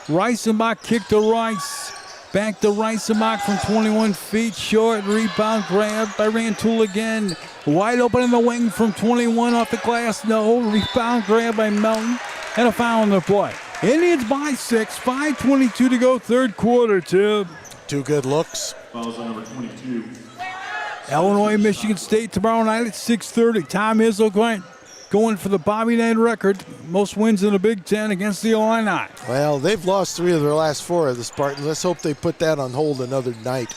Reisenbach kick to Rice. Back to Reisenbach from 21 feet. Short rebound grab by Rantoul again. Wide open in the wing from 21 off the glass. No. Rebound grab by Melton. And a foul in the play. Indians by 6. 5:22 to go third quarter, Tim. 2 good looks. Fouls on number 22. Illinois, Michigan State tomorrow night at 6:30. Tom Izzo going for the Bobby Knight record. Most wins in the Big Ten against the Illini. Well, they've lost 3 of their last 4 of the Spartans. Let's hope they put that on hold another night.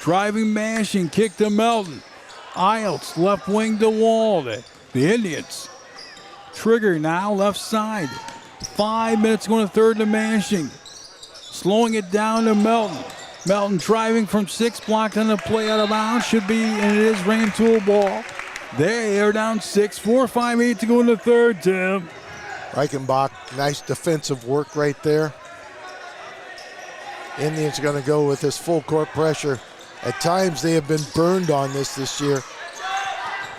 Driving, mashing, kick to Melton. Iltz, left wing to Wald. The Indians. Trigger now, left side. 5 minutes going to third to mashing. Slowing it down to Melton. Melton driving from 6, blocked on the play out of bounds. Should be, and it is Rantoul ball. They are down 6, 4:5:8 to go in the third, Tim. Reichenbach, nice defensive work right there. Indians are going to go with this full court pressure. At times they have been burned on this year.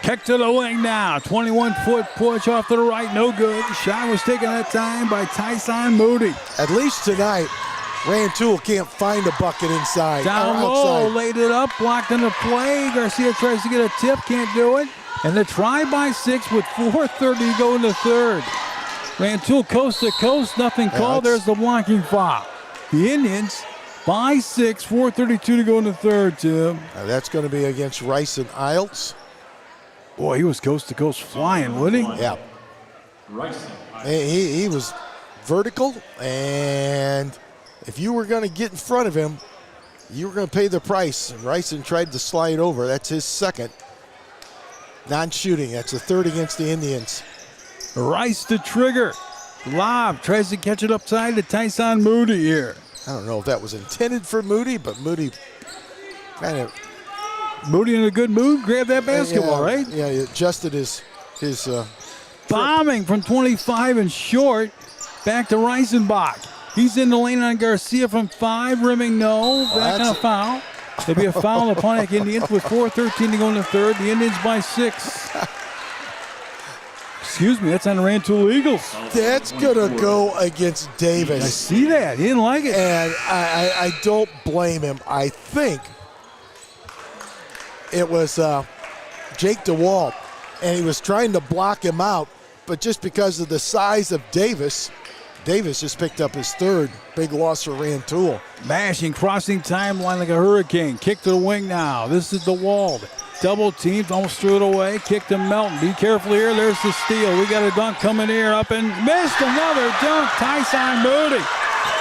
Kick to the wing now. 21-foot push off to the right. No good. Shot was taken that time by Tyson Moody. At least tonight, Rantoul can't find a bucket inside. Down or low, outside. laid it up, blocked on the play. Garcia tries to get a tip, can't do it. And the try by 6 with 4:30 to go in the third. Rantoul coast to coast, nothing called. There's the blocking foul. The Indians by 6, 4:32 to go in the third, Tim. That's going to be against Rice and Isles. Boy, he was coast to coast flying, wasn't he? Yeah. He was vertical, and if you were going to get in front of him, you were going to pay the price. And Ryson tried to slide over. That's his second. Non-shooting. That's the third against the Indians. Rice to trigger. Lob tries to catch it upside to Tyson Moody here. I don't know if that was intended for Moody, but Moody kind of... Moody in a good mood, grabbed that basketball, right? Yeah, he adjusted his bombing from 25 and short. Back to Reisenbach. He's in the lane on Garcia from 5, rimming no. Back on a foul. There'll be a foul on the Pontiac Indians with 4:13 to go in the third. The Indians by 6. Excuse me, that's on the Rantoul Eagles. That's going to go against Davis. I see that. He didn't like it. And I don't blame him. I think it was Jake DeWalt, and he was trying to block him out, but just because of the size of Davis just picked up his third. Big loss for Rantoul. Mashing, crossing timeline like a hurricane. Kick to the wing now. This is DeWald. Double teamed, almost threw it away. Kick to Melton. Be careful here. There's the steal. We got a dunk coming here. Up and missed another dunk. Tyson Moody.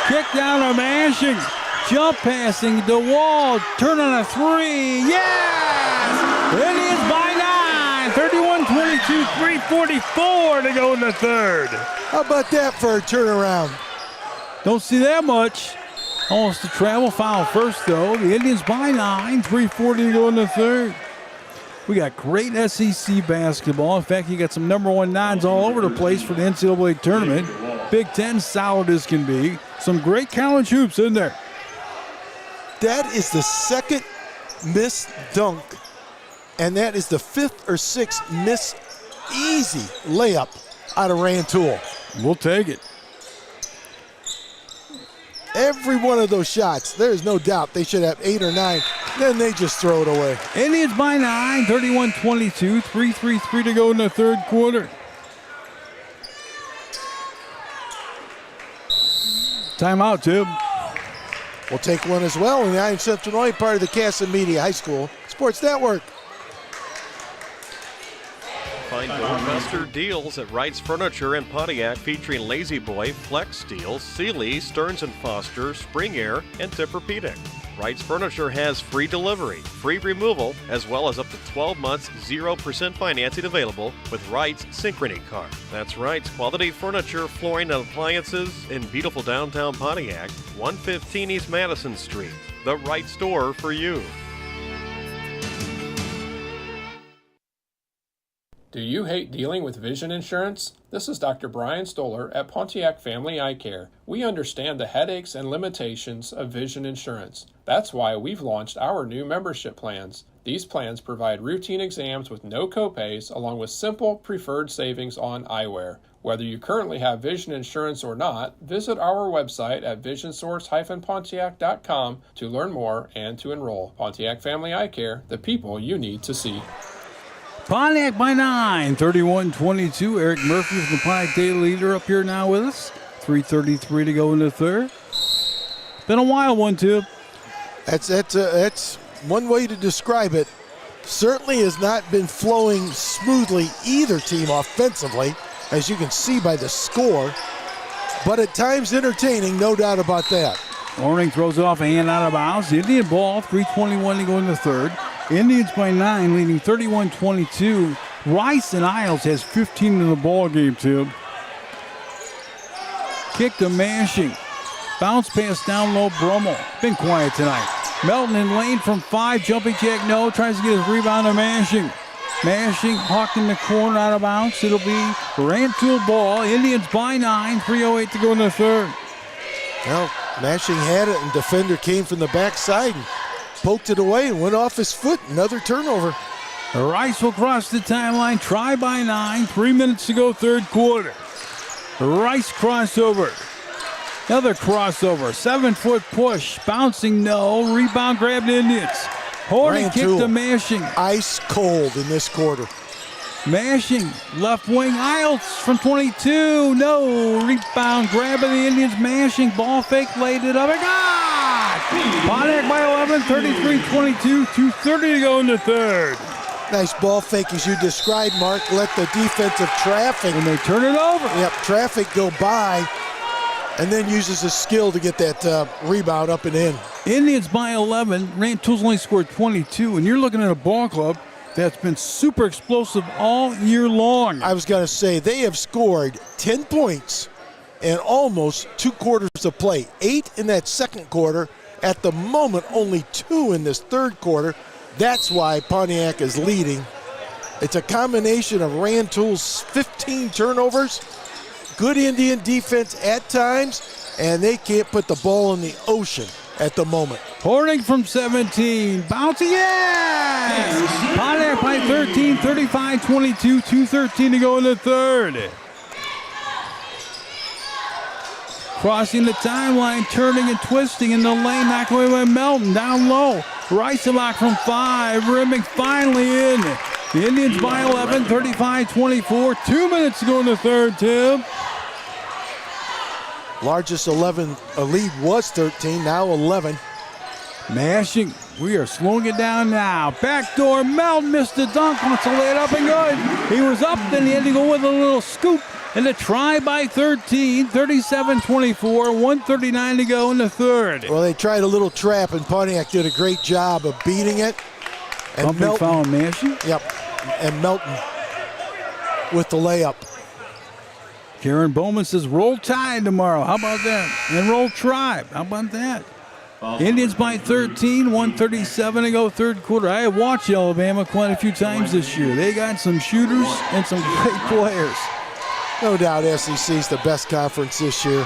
Kick down to Mashing. Jump passing. DeWald. Turn on a 3. Yes! Indians by 9. 31-22. 3:44 to go in the third. How about that for a turnaround? Don't see that much. Almost a travel foul first, though. The Indians by 9. 3:40 to go in the third. We got great SEC basketball. In fact, you got some number 1 nods all over the place for the NCAA tournament. Big Ten solid as can be. Some great college hoops in there. That is the second missed dunk, and that is the 5th or 6th missed easy layup out of Rantoul. We'll take it. Every one of those shots, there's no doubt they should have 8 or 9. Then they just throw it away. Indians by 9, 31-22, 3:33 to go in the third quarter. Timeout, Tim. We'll take one as well. And I'm Central Illinois, part of the Casa Media High School Sports Network. Find blockbuster deals at Wright's Furniture in Pontiac, featuring Lazy Boy, Flex Steel, Sealy, Stearns & Foster, Spring Air, and Tempur-Pedic. Wright's Furniture has free delivery, free removal, as well as up to 12 months 0% financing available with Wright's Synchrony card. That's Wright's quality furniture, flooring, and appliances in beautiful downtown Pontiac, 115 East Madison Street. The right store for you. Do you hate dealing with vision insurance? This is Dr. Brian Stoller at Pontiac Family Eye Care. We understand the headaches and limitations of vision insurance. That's why we've launched our new membership plans. These plans provide routine exams with no copays, along with simple preferred savings on eyewear. Whether you currently have vision insurance or not, visit our website at visionsource-pontiac.com to learn more and to enroll. Pontiac Family Eye Care, the people you need to see. Pontiac by 9, 31-22. Eric Murphy from the Pontiac Daily Leader up here now with us. 3:33 to go in the third. Been a wild one, too. That's one way to describe it. Certainly has not been flowing smoothly either team offensively, as you can see by the score. But at times entertaining, no doubt about that. Orning throws off a hand out of bounds. Indian ball, 3:21 to go in the third. Indians by 9, leading 31-22. Rice and Isles has 15 in the ball game, Tim. Kick to Mashing. Bounce pass down low, Brummel. Been quiet tonight. Melton in lane from 5. Jumping jack, no. Tries to get his rebound to Mashing. Mashing, hawked in the corner, out of bounds. It'll be Rantoul ball. Indians by 9. 3:08 to go in the third. Well, Mashing had it, and defender came from the backside and poked it away and went off his foot. Another turnover. Rice will cross the timeline. Try by 9. 3 minutes to go, third quarter. Rice crossover. Another crossover. 7-foot push. Bouncing, no. Rebound grabbed Indians. Horning kick to Mashing. Ice cold in this quarter. Mashing. Left wing. Isles from 22. No. Rebound grab of the Indians. Mashing. Ball fake. Laid it up. And God! Pontiac by 11. 33-22. 2:30 to go in the third. Nice ball fake as you described, Mark. Let the defensive traffic. And they turn it over. Yep, traffic go by. And then uses his skill to get that rebound up and in. Indians by 11. Rantoul's only scored 22. And you're looking at a ball club that's been super explosive all year long. I was going to say, they have scored 10 points in almost 2 quarters of play. 8 in that second quarter. At the moment, only 2 in this third quarter. That's why Pontiac is leading. It's a combination of Rantoul's 15 turnovers, good Indian defense at times, and they can't put the ball in the ocean at the moment. Horning from 17. Bouncing, yes! Pontiac by 13, 35-22, 2:13 to go in the third. Crossing the timeline, turning and twisting in the lane, knocked away by Melton, down low. Reisenbach from 5, rimming finally in. The Indians by 11, 35-24, 2 minutes to go in the third, Tim. Largest 11 lead was 13, now 11. Mashing, we are slowing it down now. Backdoor, Melton missed the dunk, wants to lay it up and good. He was up, then he had to go with a little scoop. And a try by 13, 37-24, 1:39 to go in the third. Well, they tried a little trap, and Pontiac did a great job of beating it. And Bumping foul on Mashing. Yep, and Melton with the layup. Karen Bowman says, roll Tide tomorrow. How about that? And roll Tribe. How about that? Indians by 13, 1:37 to go, third quarter. I have watched Alabama quite a few times this year. They got some shooters and some great players. No doubt SEC is the best conference this year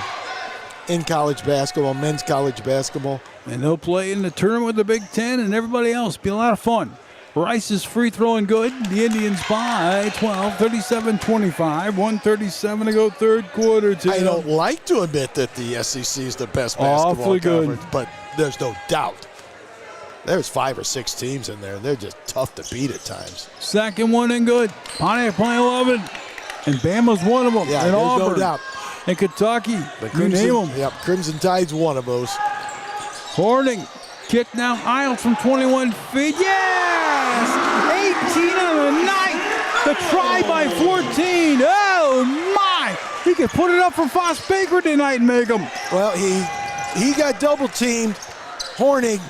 in college basketball, men's college basketball. And they'll play in the tournament with the Big Ten and everybody else. Be a lot of fun. Rice's free throwing good. The Indians by 12, 37-25, 1:37 to go, third quarter. I don't like to admit that the SEC is the best basketball Awfully conference, good. but there's no doubt. There's 5 or 6 teams in there. They're just tough to beat at times. Second one and good. Pontiac by 11. And Bama's one of them. Yeah, and there's Auburn. no doubt. And Kentucky. The You name them. Yep, Crimson Tide's one of those. Horning. Kick now. Isles from 21 feet. Yes! 18 on the night. The try by 14. Oh, my. He could put it up for Foss Baker tonight and make them. Well, he got double-teamed. Horning.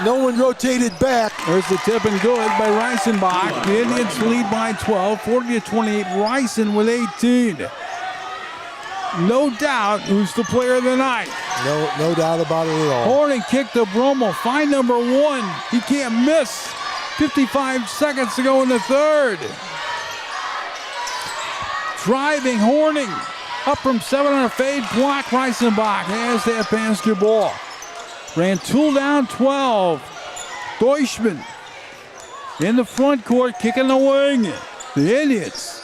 No one rotated back. There's the tip and good by Reisenbach. The Indians lead by 12, 40-28. Reisen with 18. No doubt who's the player of the night. No doubt about it at all. Horning kicked to Brummel. Find number 1. He can't miss. 55 seconds to go in the third. Driving Horning. Up from 7 on a fade. Block Reisenbach has that basketball. Rantoul down 12. Deutschman in the front court, kicking the wing. The Indians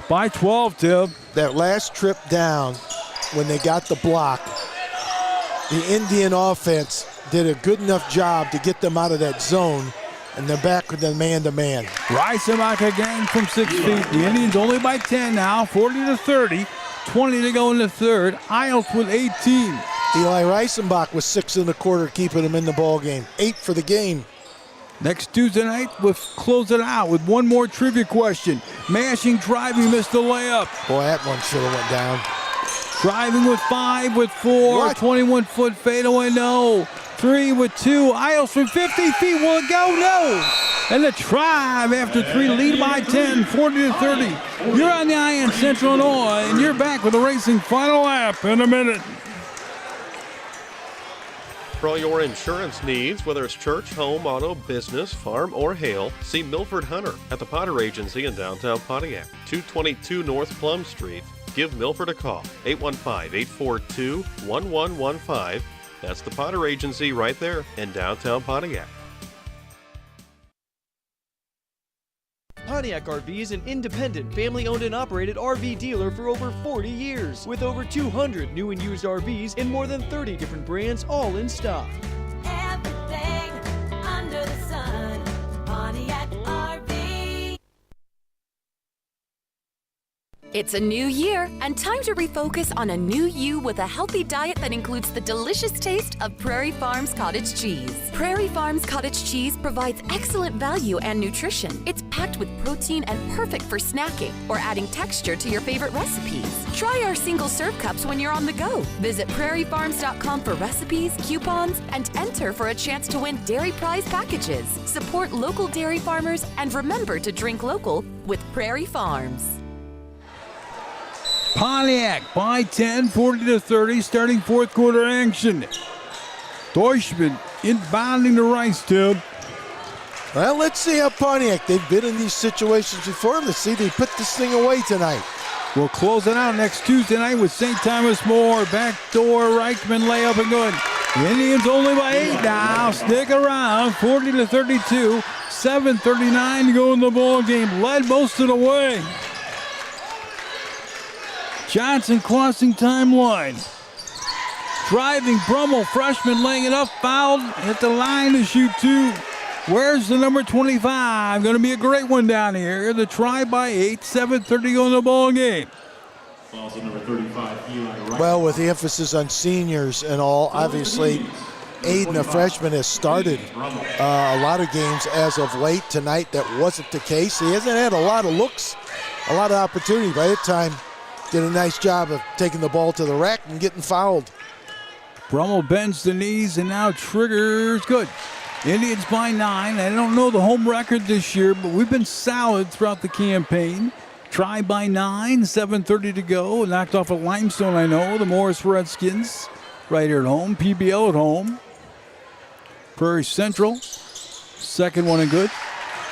by 12, Tim. That last trip down, when they got the block, the Indian offense did a good enough job to get them out of that zone, and they're back with the man-to-man. Reisenbach again from 6 feet. The Indians only by 10 now, 40-30. 20 to go in the third. Isles with 18. Eli Reisenbach was 6 in the quarter, keeping him in the ball game. 8 for the game. Next Tuesday night, we'll close it out with one more trivia question. Mashing, driving, missed the layup. Boy, that one should have went down. Driving with 5, with 4, 21-foot fadeaway, no. 3 with 2, Isles from 50 feet, will it go? No. And the Tribe after 3 lead by 10, 40-30. You're on the IN Central Illinois, and you're back with the racing final lap in a minute. For all your insurance needs, whether it's church, home, auto, business, farm, or hail, see Milford Hunter at the Potter Agency in downtown Pontiac, 222 North Plum Street. Give Milford a call, 815-842-1115. That's the Potter Agency right there in downtown Pontiac. Pontiac RV is an independent, family-owned and operated RV dealer for over 40 years, with over 200 new and used RVs and more than 30 different brands, all in stock. Everything under the sun. Pontiac RV. It's a new year and time to refocus on a new you with a healthy diet that includes the delicious taste of Prairie Farms cottage cheese. Prairie Farms cottage cheese provides excellent value and nutrition. It's packed with protein and perfect for snacking or adding texture to your favorite recipes. Try our single-serve cups when you're on the go. Visit prairiefarms.com for recipes, coupons, and enter for a chance to win dairy prize packages. Support local dairy farmers and remember to drink local with Prairie Farms. Pontiac by 10, 40-30, starting fourth quarter action. Deutschman inbounding to Rice Tube. Well, let's see how Pontiac, they've been in these situations before. Let's see if they put this thing away tonight. We'll close it out next Tuesday night with St. Thomas More. Backdoor Reichman layup and good. The Indians only by 8 now. Stick around, 40-32. 7:39 to go in the ball game. Led most of the way. Johnson crossing timeline. Driving Brummel, freshman laying it up, fouled, hit the line to shoot two. Where's the number 25? Going to be a great one down here. The try by 8, 7:30 go in the ball game. Fouls on number 35, Eli Wright. Well, with the emphasis on seniors and all, obviously, Aiden, a freshman, has started a lot of games as of late. Tonight, that wasn't the case. He hasn't had a lot of looks, a lot of opportunity. By that time, did a nice job of taking the ball to the rack and getting fouled. Brummel bends the knees and now triggers. Good. Indians by 9. I don't know the home record this year, but we've been solid throughout the campaign. Try by 9, 7:30 to go. Knocked off at Limestone, I know. The Morris Redskins right here at home. PBL at home. Prairie Central. Second one and good.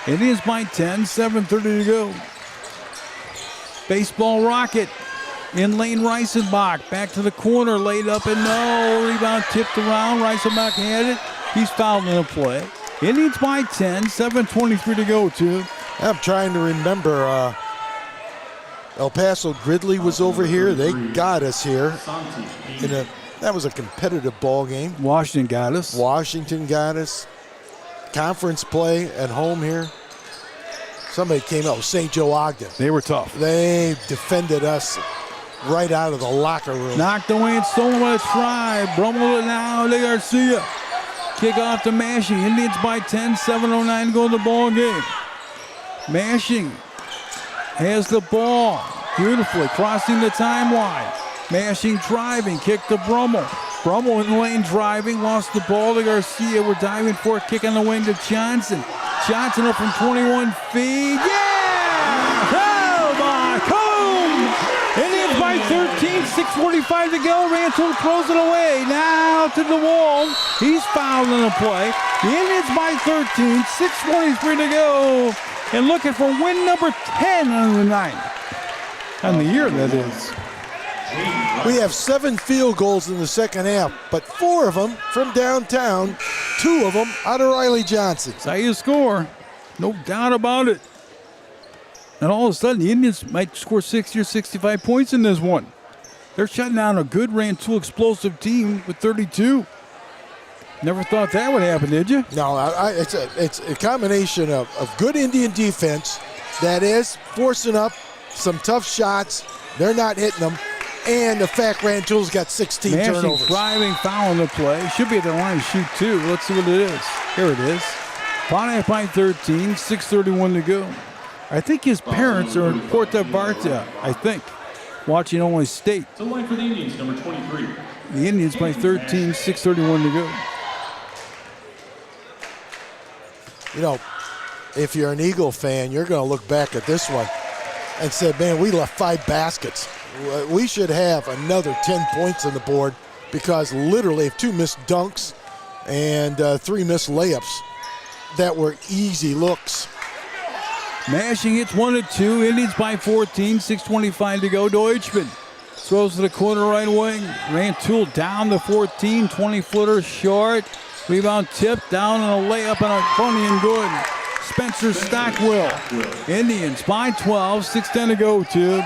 Indians by 10, 7:30 to go. Baseball rocket. In lane Reisenbach. Back to the corner. Laid up and no. Rebound tipped around. Reisenbach had it. He's fouled in a play. Indians by 10. 7:23 to go, too. I'm trying to remember. El Paso Gridley was over here. They got us here. That was a competitive ball game. Washington got us. Washington got us. Conference play at home here. Somebody came out with St. Joe Ogden. They were tough. They defended us right out of the locker room. Knocked away and stolen by a try. Brummel it now to Garcia. Kick off to Mashing. Indians by 10, 7:09 to go in the ball game. Mashing has the ball beautifully, crossing the timeline. Mashing driving, kick to Brummel. Brummel in the lane driving, lost the ball to Garcia. We're diving for a kick on the wing to Johnson. Johnson up from 21 feet. Yeah! Oh my, boom! Indians by 13, 6:45 to go. Rantoul throws it away. Now to the wall. He's fouled in the play. The Indians by 13, 6:23 to go. And looking for win number 10 on the night. On the year, that is. We have 7 field goals in the second half, but 4 of them from downtown, 2 of them out of Riley Johnson. That's how you score. No doubt about it. And all of a sudden, the Indians might score 60 or 65 points in this one. They're shutting down a good Rantoul explosive team with 32. Never thought that would happen, did you? No, it's a combination of good Indian defense that is forcing up some tough shots. They're not hitting them. And the fact Rantoul's got 16 turnovers. Driving, fouling the play. Should be at the line to shoot too. Let's see what it is. Here it is. Pontiac by 13, 6:31 to go. I think his parents are in Puerto Vallarta, I think, watching Illinois State. To line for the Indians, number 23. The Indians by 13, 6:31 to go. You know, if you're an Eagle fan, you're going to look back at this one and say, man, we left 5 baskets. We should have another 10 points on the board because literally if 2 missed dunks, and 3 missed layups that were easy looks. Mashing hits 1 and 2. Indians by 14. 6:25 to go. Deutschman throws to the corner right wing. Rantoul down to 14. 20-footer short. Rebound tipped down and a layup and a bunny and good. Spencer Stockwell. Indians by 12. 6:10 to go, Tube.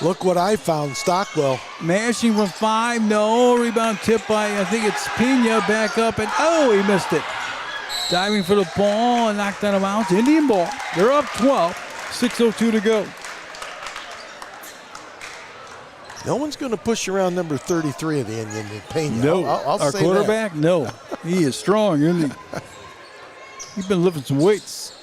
Look what I found, Stockwell. Mashing from 5. No. Rebound tipped by, I think it's Pena. Back up and, oh, he missed it. Diving for the ball and knocked out of bounds. Indian ball. They're up 12. 6:02 to go. No one's going to push around number 33 of the Indian, Pena. No. I'll Our say quarterback? that. No. He is strong, isn't he? He's been lifting some weights.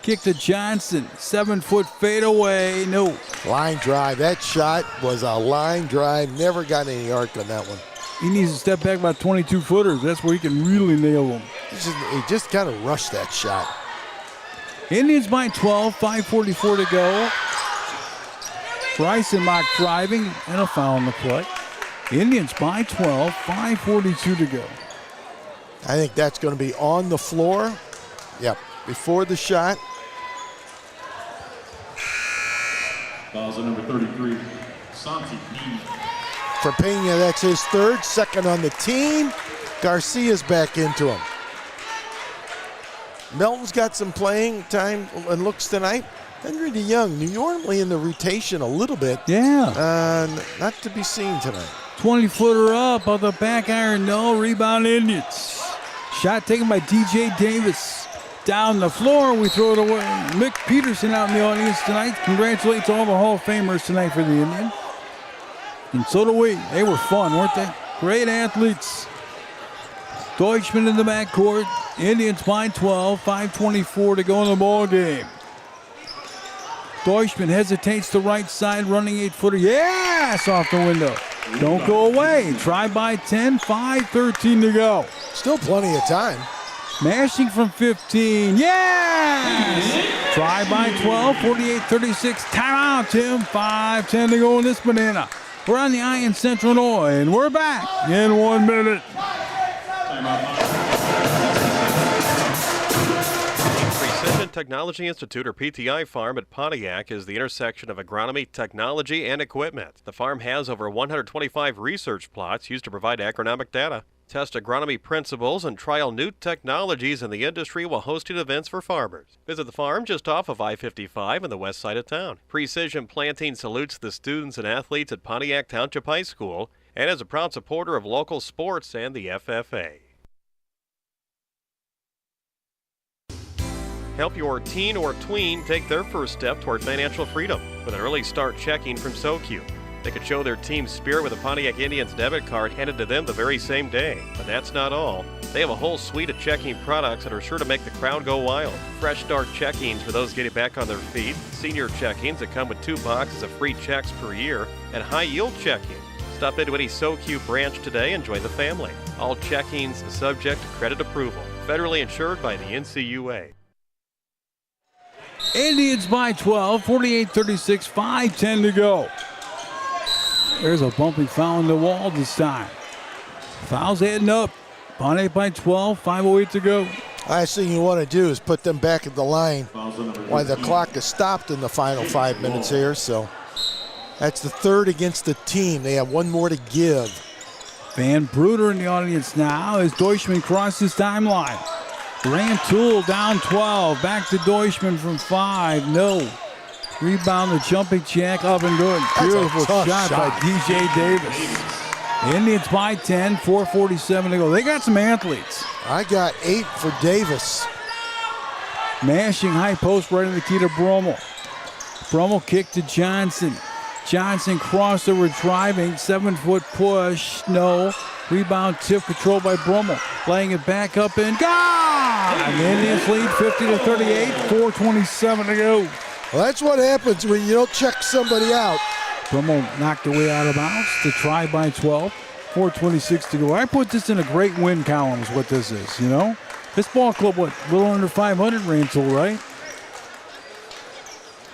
Kick to Johnson. 7-foot fade away. No. Line drive. That shot was a line drive. Never got any arc on that one. He needs to step back about 22 footers. That's where he can really nail them. He just kind of rushed that shot. Indians by 12, 5:44 to go. Bryson mock driving and a foul on the play. Indians by 12, 5:42 to go. I think that's going to be on the floor. Yep, before the shot. Fouls on number 33, Santi. For Pena, that's his third, second on the team. Garcia's back into him. Melton's got some playing time and looks tonight. Henry DeYoung, normally in the rotation a little bit. Yeah. Not to be seen tonight. 20-footer up on the back iron. No. Rebound Indians. Shot taken by DJ Davis. Down the floor. We throw it away. Mick Peterson out in the audience tonight. Congratulates all the Hall of Famers tonight for the Indians. And so do we. They were fun, weren't they? Great athletes. Deutschman in the backcourt. Indians by 12. 5:24 to go in the ball game. Deutschman hesitates to right side, running 8-footer. Yes, off the window. Don't go away. Try by 10. 5:13 to go. Still plenty of time. Mashing from 15. Yes! Try by 12. 48-36. Timeout, Tim. 5:10 to go in this banana. We're on the eye in Central Illinois, and we're back in 1 minute. Precision Technology Institute, or PTI Farm at Pontiac, is the intersection of agronomy, technology, and equipment. The farm has over 125 research plots used to provide agronomic data, test agronomy principles, and trial new technologies in the industry while hosting events for farmers. Visit the farm just off of I-55 on the west side of town. Precision Planting salutes the students and athletes at Pontiac Township High School and is a proud supporter of local sports and the FFA. Help your teen or tween take their first step toward financial freedom with an early start checking from SoQ. They could show their team's spirit with a Pontiac Indians debit card handed to them the very same day. But that's not all. They have a whole suite of checking products that are sure to make the crowd go wild. Fresh Start checkings for those getting back on their feet, senior checkings that come with 2 boxes of free checks per year, and high yield checking. Stop into any SoQ branch today and join the family. All checkings subject to credit approval. Federally insured by the NCUA. Indians by 12, 48-36, 5:10 to go. There's a bumping foul in the wall this time. Foul's heading up. Pontiac by 12, 5:08 to go. Last thing you want to do is put them back at the line while the clock is stopped in the final 5 minutes here. So that's the third against the team. They have one more to give. Van Bruder in the audience now as Deutschman crosses timeline. Rantoul down 12. Back to Deutschman from 5. No. Rebound, the jumping jack, up and good. Beautiful shot by DJ Davis. Indians by 10, 4:47 to go. They got some athletes. I got 8 for Davis. Mashing high post right in the key to Brummel. Brummel kick to Johnson. Johnson crossover driving, 7-foot push, no. Rebound tip controlled by Brummel. Laying it back up and gone! Indians lead 50-38, 4:27 to go. Well, that's what happens when you don't check somebody out. Brummel knocked away out of bounds to try by 12, 4:26 to go. I put this in a great win column is what this is, you know? This ball club, what, a little under 500 Rantoul, right?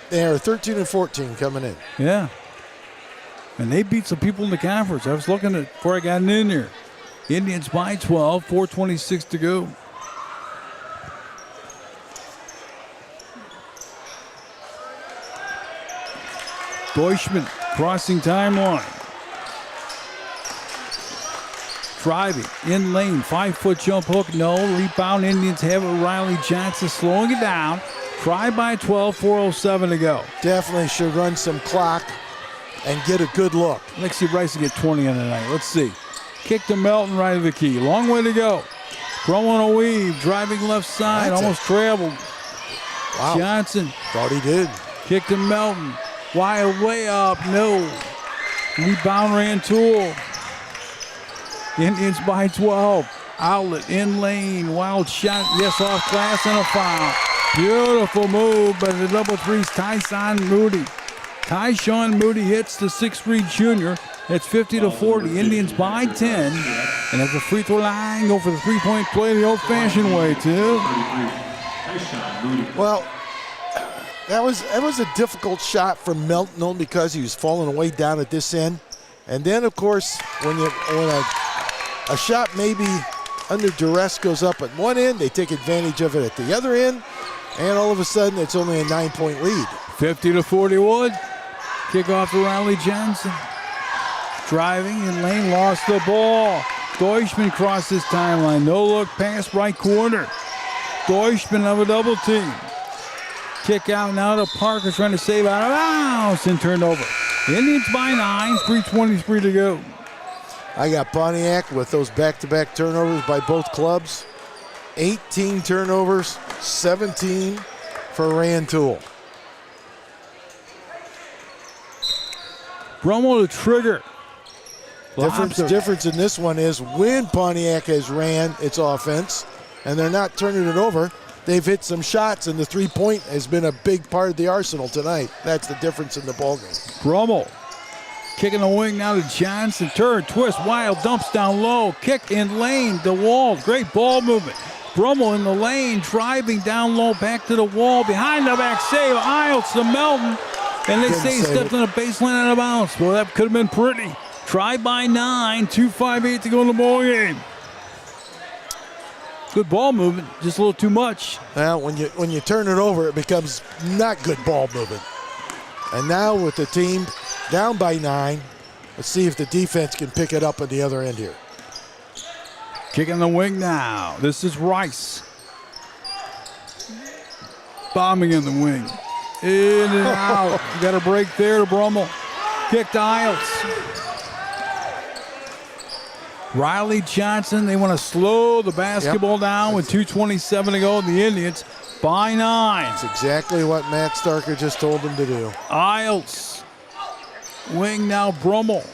They're 13-14 coming in. Yeah. And they beat some people in the conference. I was looking at before I got in here. Indians by 12, 4:26 to go. Deutschman crossing timeline. Driving in lane, 5-foot jump hook, no. Rebound, Indians have it. Riley Johnson slowing it down. Try by 12, 4:07 to go. Definitely should run some clock and get a good look. Lexi Bryce will get 20 on the night. Let's see. Kick to Melton, right of the key. Long way to go. Throwing a weave, driving left side, almost traveled. Wow. Johnson. Thought he did. Kick to Melton. Wild layup, no. Rebound Rantoul. Indians by 12. Outlet in lane. Wild shot. Yes, off glass and a foul. Beautiful move, but the double three's Tyson Moody. Tyshawn Moody hits the 6'3" junior. It's 50-40. Indians by 10. And at the free throw line, go for the three-point play the old-fashioned way, too. Well, that was a difficult shot for Melton because he was falling away down at this end. And then, of course, when a shot maybe under duress goes up at one end, they take advantage of it at the other end, and all of a sudden it's only a 9-point lead. 50-41. Kickoff to Riley Johnson. Driving in lane, lost the ball. Deutschman crosses timeline. No look pass, right corner. Deutschman of a double team. Kick out now to Parker, trying to save out of bounds and turned over. The Indians by 9, 3:23 to go. I got Pontiac with those back-to-back turnovers by both clubs. 18 turnovers, 17 for Rantoul. Brummel to trigger. Difference in this one is when Pontiac has ran its offense and they're not turning it over, they've hit some shots, and the three-point has been a big part of the arsenal tonight. That's the difference in the ballgame. Brummel kicking the wing now to Johnson. Turn, twist, wild, dumps down low. Kick in lane, the wall. Great ball movement. Brummel in the lane, driving down low, back to the wall. Behind the back save, Isles to Melton. And they say he stepped on the baseline out of bounds. Well, that could have been pretty. Try by 9, 2:58 to go in the ball game. Good ball movement, just a little too much. Well, when you turn it over, it becomes not good ball movement. And now with the team down by 9, let's see if the defense can pick it up at the other end here. Kicking the wing now. This is Rice. Bombing in the wing. In and out. You got a break there to Brummel. Kick to Isles. Riley Johnson, they want to slow the basketball down with 2:27 to go. The Indians by 9. That's exactly what Matt Starker just told them to do. Isles. Wing now, Brummel.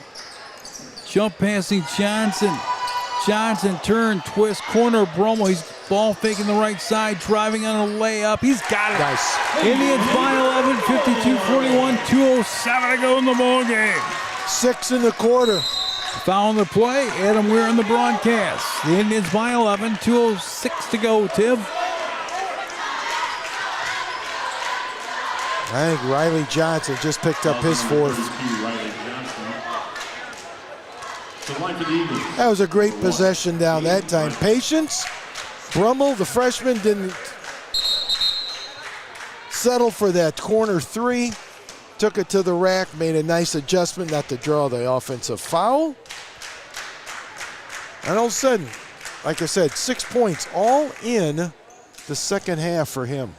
Jump passing Johnson. Johnson turn, twist, corner, Brummel. He's ball faking the right side, driving on a layup. He's got it. Nice. Indians by 11, 52-41, 2:07 to go in the ball game. 6 in the quarter. Foul on the play, Adam Weir in the broadcast. The Indians by 11, 2:06 to go, Tim. I think Riley Johnson just picked up his fourth. That was a great possession down that time. Patience. Brummel, the freshman, didn't settle for that corner three. Took it to the rack, made a nice adjustment not to draw the offensive foul. And all of a sudden, like I said, 6 points all in the second half for him.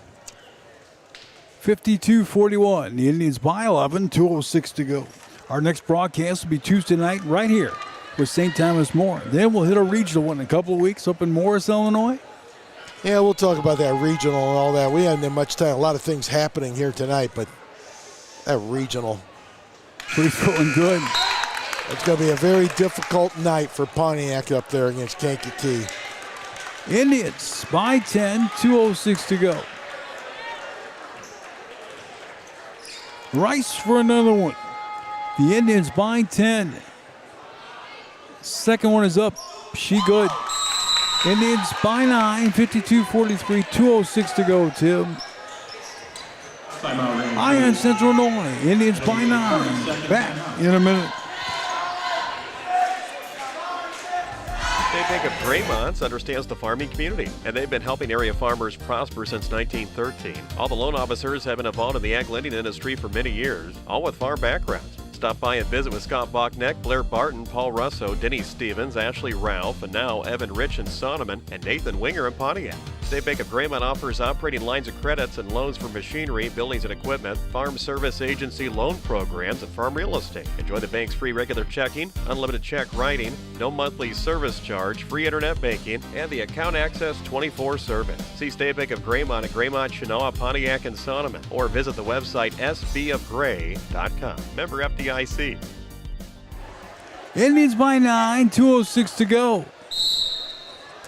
52-41. The Indians by 11, 2:06 to go. Our next broadcast will be Tuesday night right here with St. Thomas More. Then we'll hit a regional one in a couple of weeks up in Morris, Illinois. Yeah, we'll talk about that regional and all that. We haven't had much time. A lot of things happening here tonight, but that regional. Pretty feeling good. It's going to be a very difficult night for Pontiac up there against Kankakee. Indians by 10, 2:06 to go. Rice for another one. The Indians by 10. Second one is up. She good. Indians by 9, 52-43, 2:06 to go, Tim. Ion Central Illinois. Indians by 9. Back in a minute. Bank of Graymont's understands the farming community, and they've been helping area farmers prosper since 1913. All the loan officers have been involved in the ag lending industry for many years, all with farm backgrounds. Stop by and visit with Scott Bachneck, Blair Barton, Paul Russo, Denny Stevens, Ashley Ralph, and now Evan Rich in Sonneman, and Nathan Winger in Pontiac. State Bank of Graymont offers operating lines of credits and loans for machinery, buildings and equipment, farm service agency loan programs, and farm real estate. Enjoy the bank's free regular checking, unlimited check writing, no monthly service charge, free internet banking, and the account access 24 service. See State Bank of Graymont at Graymont, Chenoa, Pontiac, and Sonneman, or visit the website sbofgray.com. Member FDIC. Indians by 9, 2:06 to go.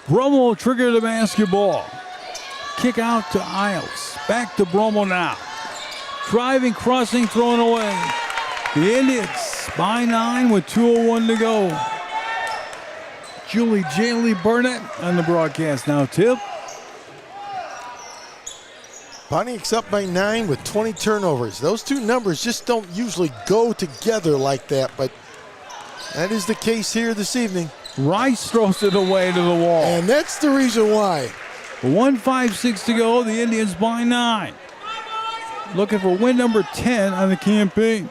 Bromo will trigger the basketball. Kick out to Isles. Back to Bromo now. Driving, crossing, throwing away. The Indians by 9 with 2:01 to go. Julie J. Burnett on the broadcast now, Tip. Pontiac's up by 9 with 20 turnovers. Those two numbers just don't usually go together like that, but that is the case here this evening. Rice throws it away to the wall. And that's the reason why. 1:56 to go. The Indians by 9. Looking for win number 10 on the campaign.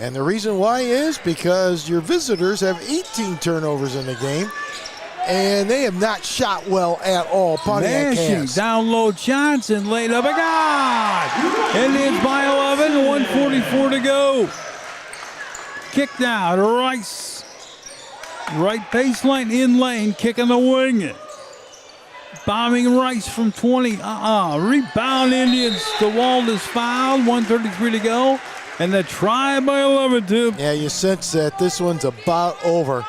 And the reason why is because your visitors have 18 turnovers in the game, and they have not shot well at all. Pontiac has. Down low, Johnson laid up a God. Indians by 11, 1:44 to go. Kick down to Rice. Right baseline in lane, kicking the wing. Bombing Rice from 20. Rebound Indians. DeWald is fouled. 1:33 to go. And the try by 11, too. Yeah, you sense that this one's about over.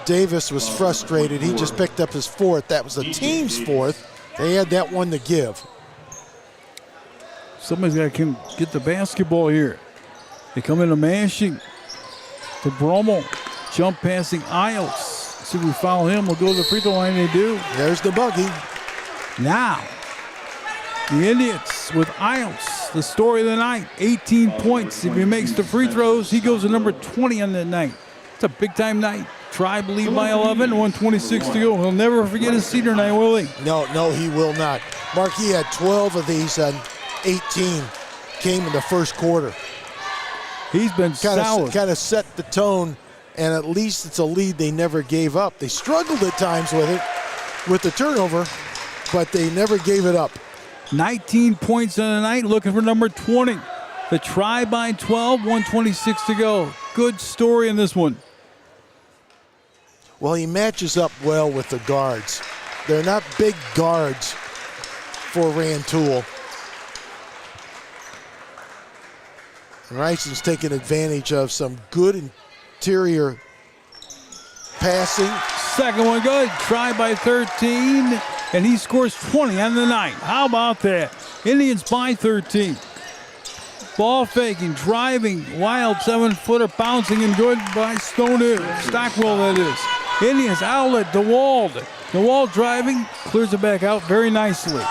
Davis was frustrated. He just picked up his fourth. That was the team's fourth. They had that one to give. Somebody's got to get the basketball here. They come into mashing to Bromo. Jump passing Isles. See if we foul him. We'll go to the free throw line. They do. There's the buggy. Now, the Indians with Isles, the story of the night. 18 points. If he makes the free throws, he goes to number 20 on that night. It's a big-time night. Tribe lead by 11, 1:26 to go. He'll never forget his senior night, will he? No, he will not. Mark, he had 12 of these on 18. Came in the first quarter. He's been solid. Kind of set the tone, and at least it's a lead they never gave up. They struggled at times with it, with the turnover, but they never gave it up. 19 points on the night, looking for number 20. The Tribe by 12, 1:26 to go. Good story in this one. Well, he matches up well with the guards. They're not big guards for Rantoul. Rice is taking advantage of some good interior passing. Second one good. Tribe by 13, and he scores 20 on the night. How about that? Indians by 13. Ball faking, driving, wild 7-footer, bouncing and good by Stockwell, that is. Indians outlet, DeWald. DeWald driving, clears it back out very nicely.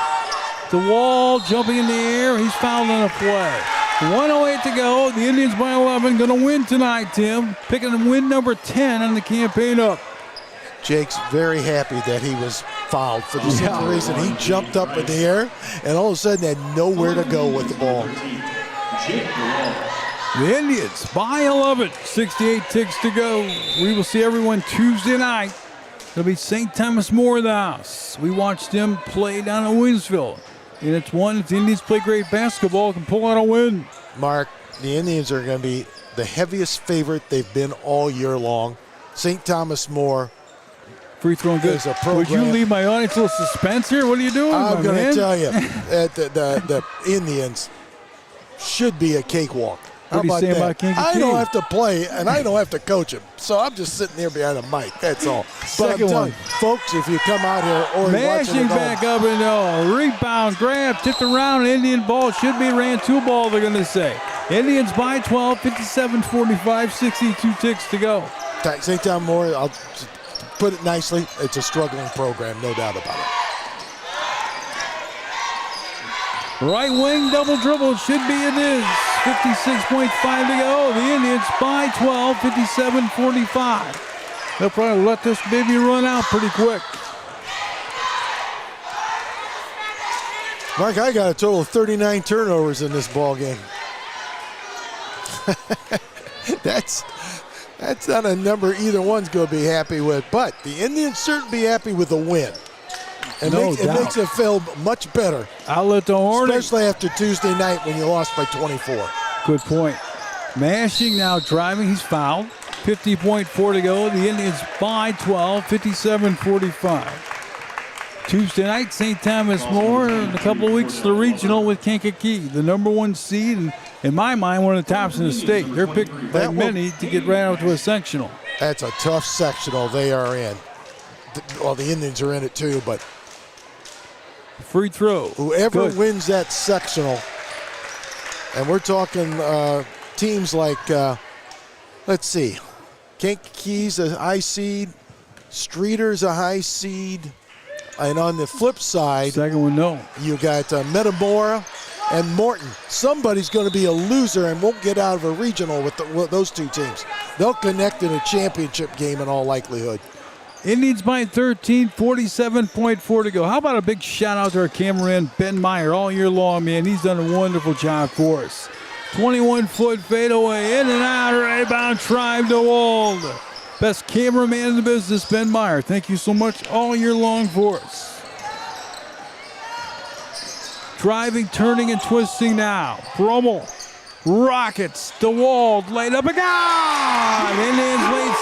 DeWald jumping in the air, he's fouled on a play. 1:08 to go, the Indians by 11, gonna win tonight, Tim. Picking win number 10 on the campaign up. Jake's very happy that he was fouled for the simple reason he jumped up in the air and all of a sudden had nowhere to go with the ball. The Indians by 11, 68 ticks to go. We will see everyone Tuesday night. It'll be St. Thomas More in the house. We watched them play down in Williamsville. And it's one, if the Indians play great basketball, can pull out a win. Mark, the Indians are going to be the heaviest favorite they've been all year long. St. Thomas More. Free throw and good. Would you leave my audience a little suspense here? What are you doing, I'm going man? to tell you, the Indians should be a cakewalk. What do you say about Kankakee? I don't have to play, and I don't have to coach him. So I'm just sitting there behind a mic. That's all. But I'm telling you, folks, if you come out here or mashing back up and rebound, grab, tipped around, Indian ball. Should be Rantoul ball, they're going to say. Indians by 12, 57-45, 62 ticks to go. St. Thomas More, I'll put it nicely, it's a struggling program, no doubt about it. Right wing double dribble, should be it is. 56.5 to go. The Indians by 12, 57-45. They'll probably let this baby run out pretty quick. Mark, I got a total of 39 turnovers in this ball game. That's not a number either one's going to be happy with, but the Indians certainly be happy with a win. It makes it feel much better. I'll let the Hornets. Especially after Tuesday night when you lost by 24. Good point. Mashing now driving. He's fouled. 50.4 to go. The Indians by 12, 57-45. Tuesday night, St. Thomas More, in a couple of weeks, the regional with Kankakee, the number 1 seed, and in my mind, one of the tops in the state. They're picked by many to get right out to a sectional. That's a tough sectional they are in. Well, the Indians are in it too, but free throw. Whoever wins that sectional, and we're talking teams like, let's see, Kankakee's a high seed, Streeter's a high seed, and on the flip side, second one, no. You got Metamora and Morton. Somebody's going to be a loser and won't get out of a regional with those two teams. They'll connect in a championship game in all likelihood. Indians by 13, 47.4 to go. How about a big shout out to our cameraman, Ben Meyer, all year long, man. He's done a wonderful job for us. 21-foot fadeaway, in and out, rebound, Tribe DeWald. Best cameraman in the business, Ben Meyer. Thank you so much all year long for us. Driving, turning, and twisting now. Brummel, Rockets, DeWald, laid up a guy. Indians lead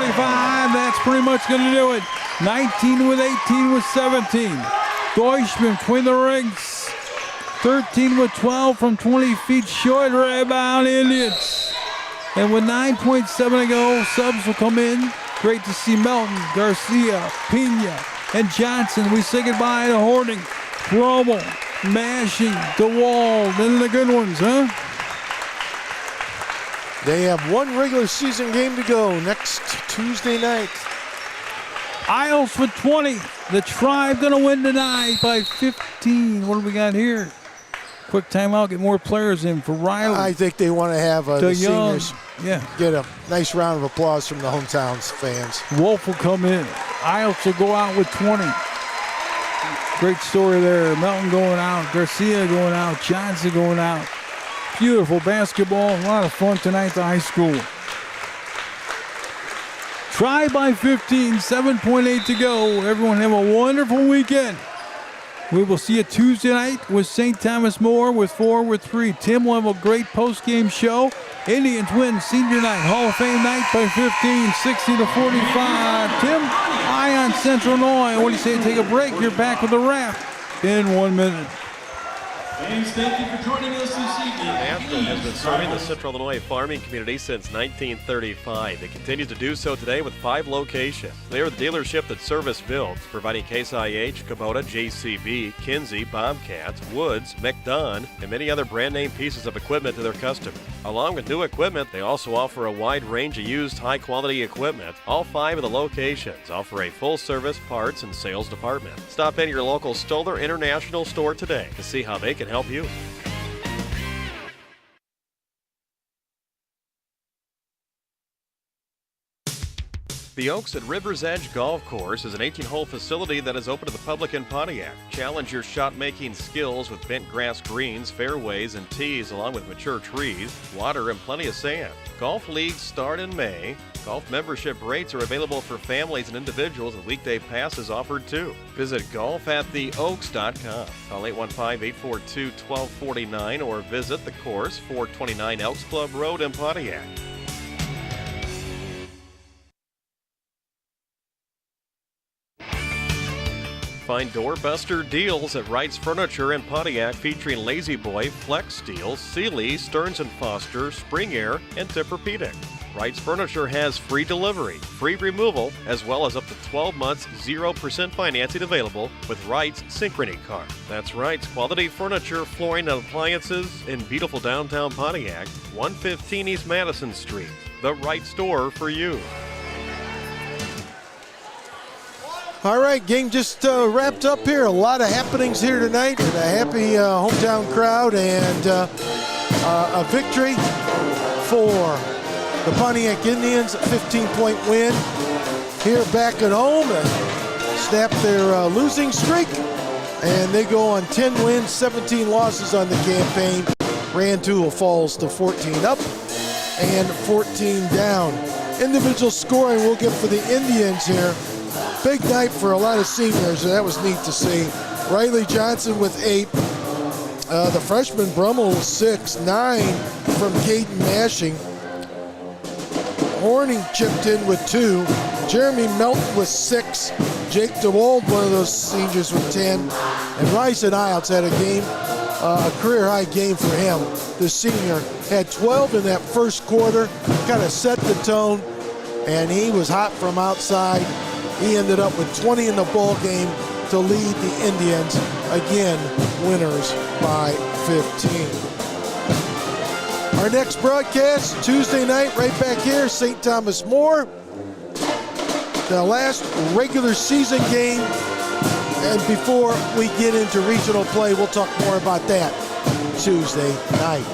60-45. That's pretty much going to do it. 19 with 18 with 17. Deutschman between the rings. 13 with 12 from 20 feet short. Rebound, Indians. And with 9.7 to go, subs will come in. Great to see Melton, Garcia, Pena, and Johnson. We say goodbye to Horning, Brummel, Mashing, DeWald, and the good ones, huh? They have one regular season game to go next Tuesday night. Isles with 20. The Tribe gonna win tonight by 15. What do we got here? Quick timeout, get more players in for Riley. I think they want to have the seniors get a nice round of applause from the hometowns fans. Wolf will come in. Isles will go out with 20. Great story there. Melton going out, Garcia going out, Johnson going out. Beautiful basketball, a lot of fun tonight at the high school. Tribe by 15, 7.8 to go. Everyone have a wonderful weekend. We will see you Tuesday night with St. Thomas More with 4 with 3. Tim will have a great post-game show. Indians win senior night, Hall of Fame night by 15, 60-45. Tim, eye on Central Illinois. What do you say? Take a break. You're back with a wrap in 1 minute. Fans, thank you for joining us this evening. Rantoul has been serving the Central Illinois farming community since 1935. It continues to do so today with 5 locations. They are the dealership that service builds, providing Case IH, Kubota, JCB, Kinsey, Bobcats, Woods, McDonald, and many other brand name pieces of equipment to their customers. Along with new equipment, they also offer a wide range of used high-quality equipment. All 5 of the locations offer a full-service parts and sales department. Stop in your local Stoller International store today to see how they can help you. The Oaks at River's Edge Golf Course is an 18-hole facility that is open to the public in Pontiac. Challenge your shot-making skills with bent grass greens, fairways, and tees, along with mature trees, water, and plenty of sand. Golf leagues start in May. Golf membership rates are available for families and individuals, with weekday passes offered too. Visit golfattheoaks.com. Call 815-842-1249 or visit the course, 429 Elks Club Road in Pontiac. Find doorbuster deals at Wright's Furniture in Pontiac, featuring Lazy Boy, Flex Steel, Sealy, Stearns & Foster, Spring Air, and Tempur-Pedic. Wright's Furniture has free delivery, free removal, as well as up to 12 months 0% financing available with Wright's Synchrony card. That's Wright's quality furniture, flooring, and appliances in beautiful downtown Pontiac, 115 East Madison Street. The Wright store for you. All right, game just wrapped up here. A lot of happenings here tonight, and a happy hometown crowd, and a victory for the Pontiac Indians, a 15-point win. here back at home and snap their losing streak. And they go on 10 wins, 17 losses on the campaign. Rantoul falls to 14 up and 14 down. Individual scoring we'll get for the Indians here. Big night for a lot of seniors, and that was neat to see. Riley Johnson with 8. The freshman Brummel with 6. 9 from Caden Mashing. Horning chipped in with 2. Jeremy Melton with 6. Jake DeWald, one of those seniors, with 10. And Ryson Iles had a game, a career-high game for him. The senior had 12 in that first quarter, kind of set the tone, and he was hot from outside. He ended up with 20 in the ball game to lead the Indians, again, winners by 15. Our next broadcast, Tuesday night, right back here, St. Thomas More. The last regular season game, and before we get into regional play, we'll talk more about that Tuesday night.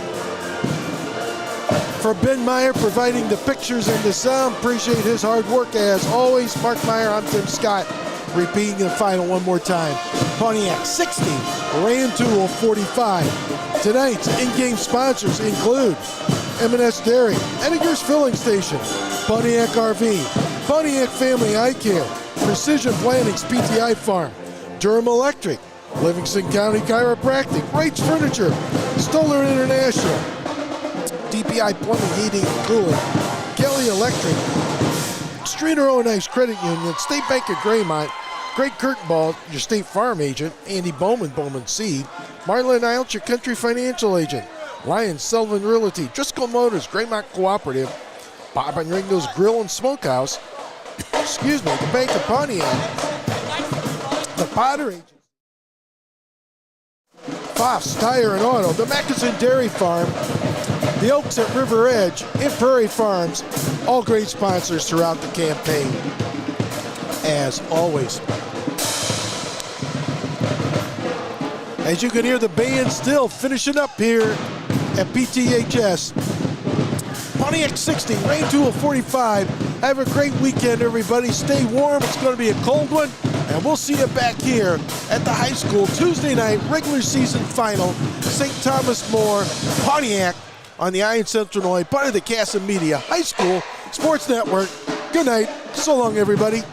For Ben Meyer providing the pictures and the sound, appreciate his hard work as always. Mark Meyer, I'm Tim Scott, repeating the final one more time. Pontiac 60, Rantoul 45. Tonight's in-game sponsors include M&S Dairy, Edgar's Filling Station, Pontiac RV, Pontiac Family Eye Care, Precision Planning's PTI Farm, Durham Electric, Livingston County Chiropractic, Wright's Furniture, Stoller International, DPI Plumbing, Heating, and Cooling, Kelly Electric, Streeter O & Ice Credit Union, State Bank of Graymont, Greg Kurtenball, your State Farm agent, Andy Bowman, Bowman Seed, Marlon Iles, your Country Financial agent, Lyons Sullivan Realty, Driscoll Motors, Graymont Cooperative, Bob and Ringo's Grill and Smokehouse, excuse me, the Bank of Pontiac, the Potter agent, Foff's Tire and Auto, the Mackinson Dairy Farm, the Oaks at River Edge, and Prairie Farms, all great sponsors throughout the campaign, as always. As you can hear the band still finishing up here at PTHS. Pontiac 60, Rantoul 45. Have a great weekend, everybody. Stay warm. It's going to be a cold one. And we'll see you back here at the high school Tuesday night, regular season final, St. Thomas More, Pontiac, on the Iron Central Illinois, part of the Casa Media High School Sports Network. Good night. So long, everybody.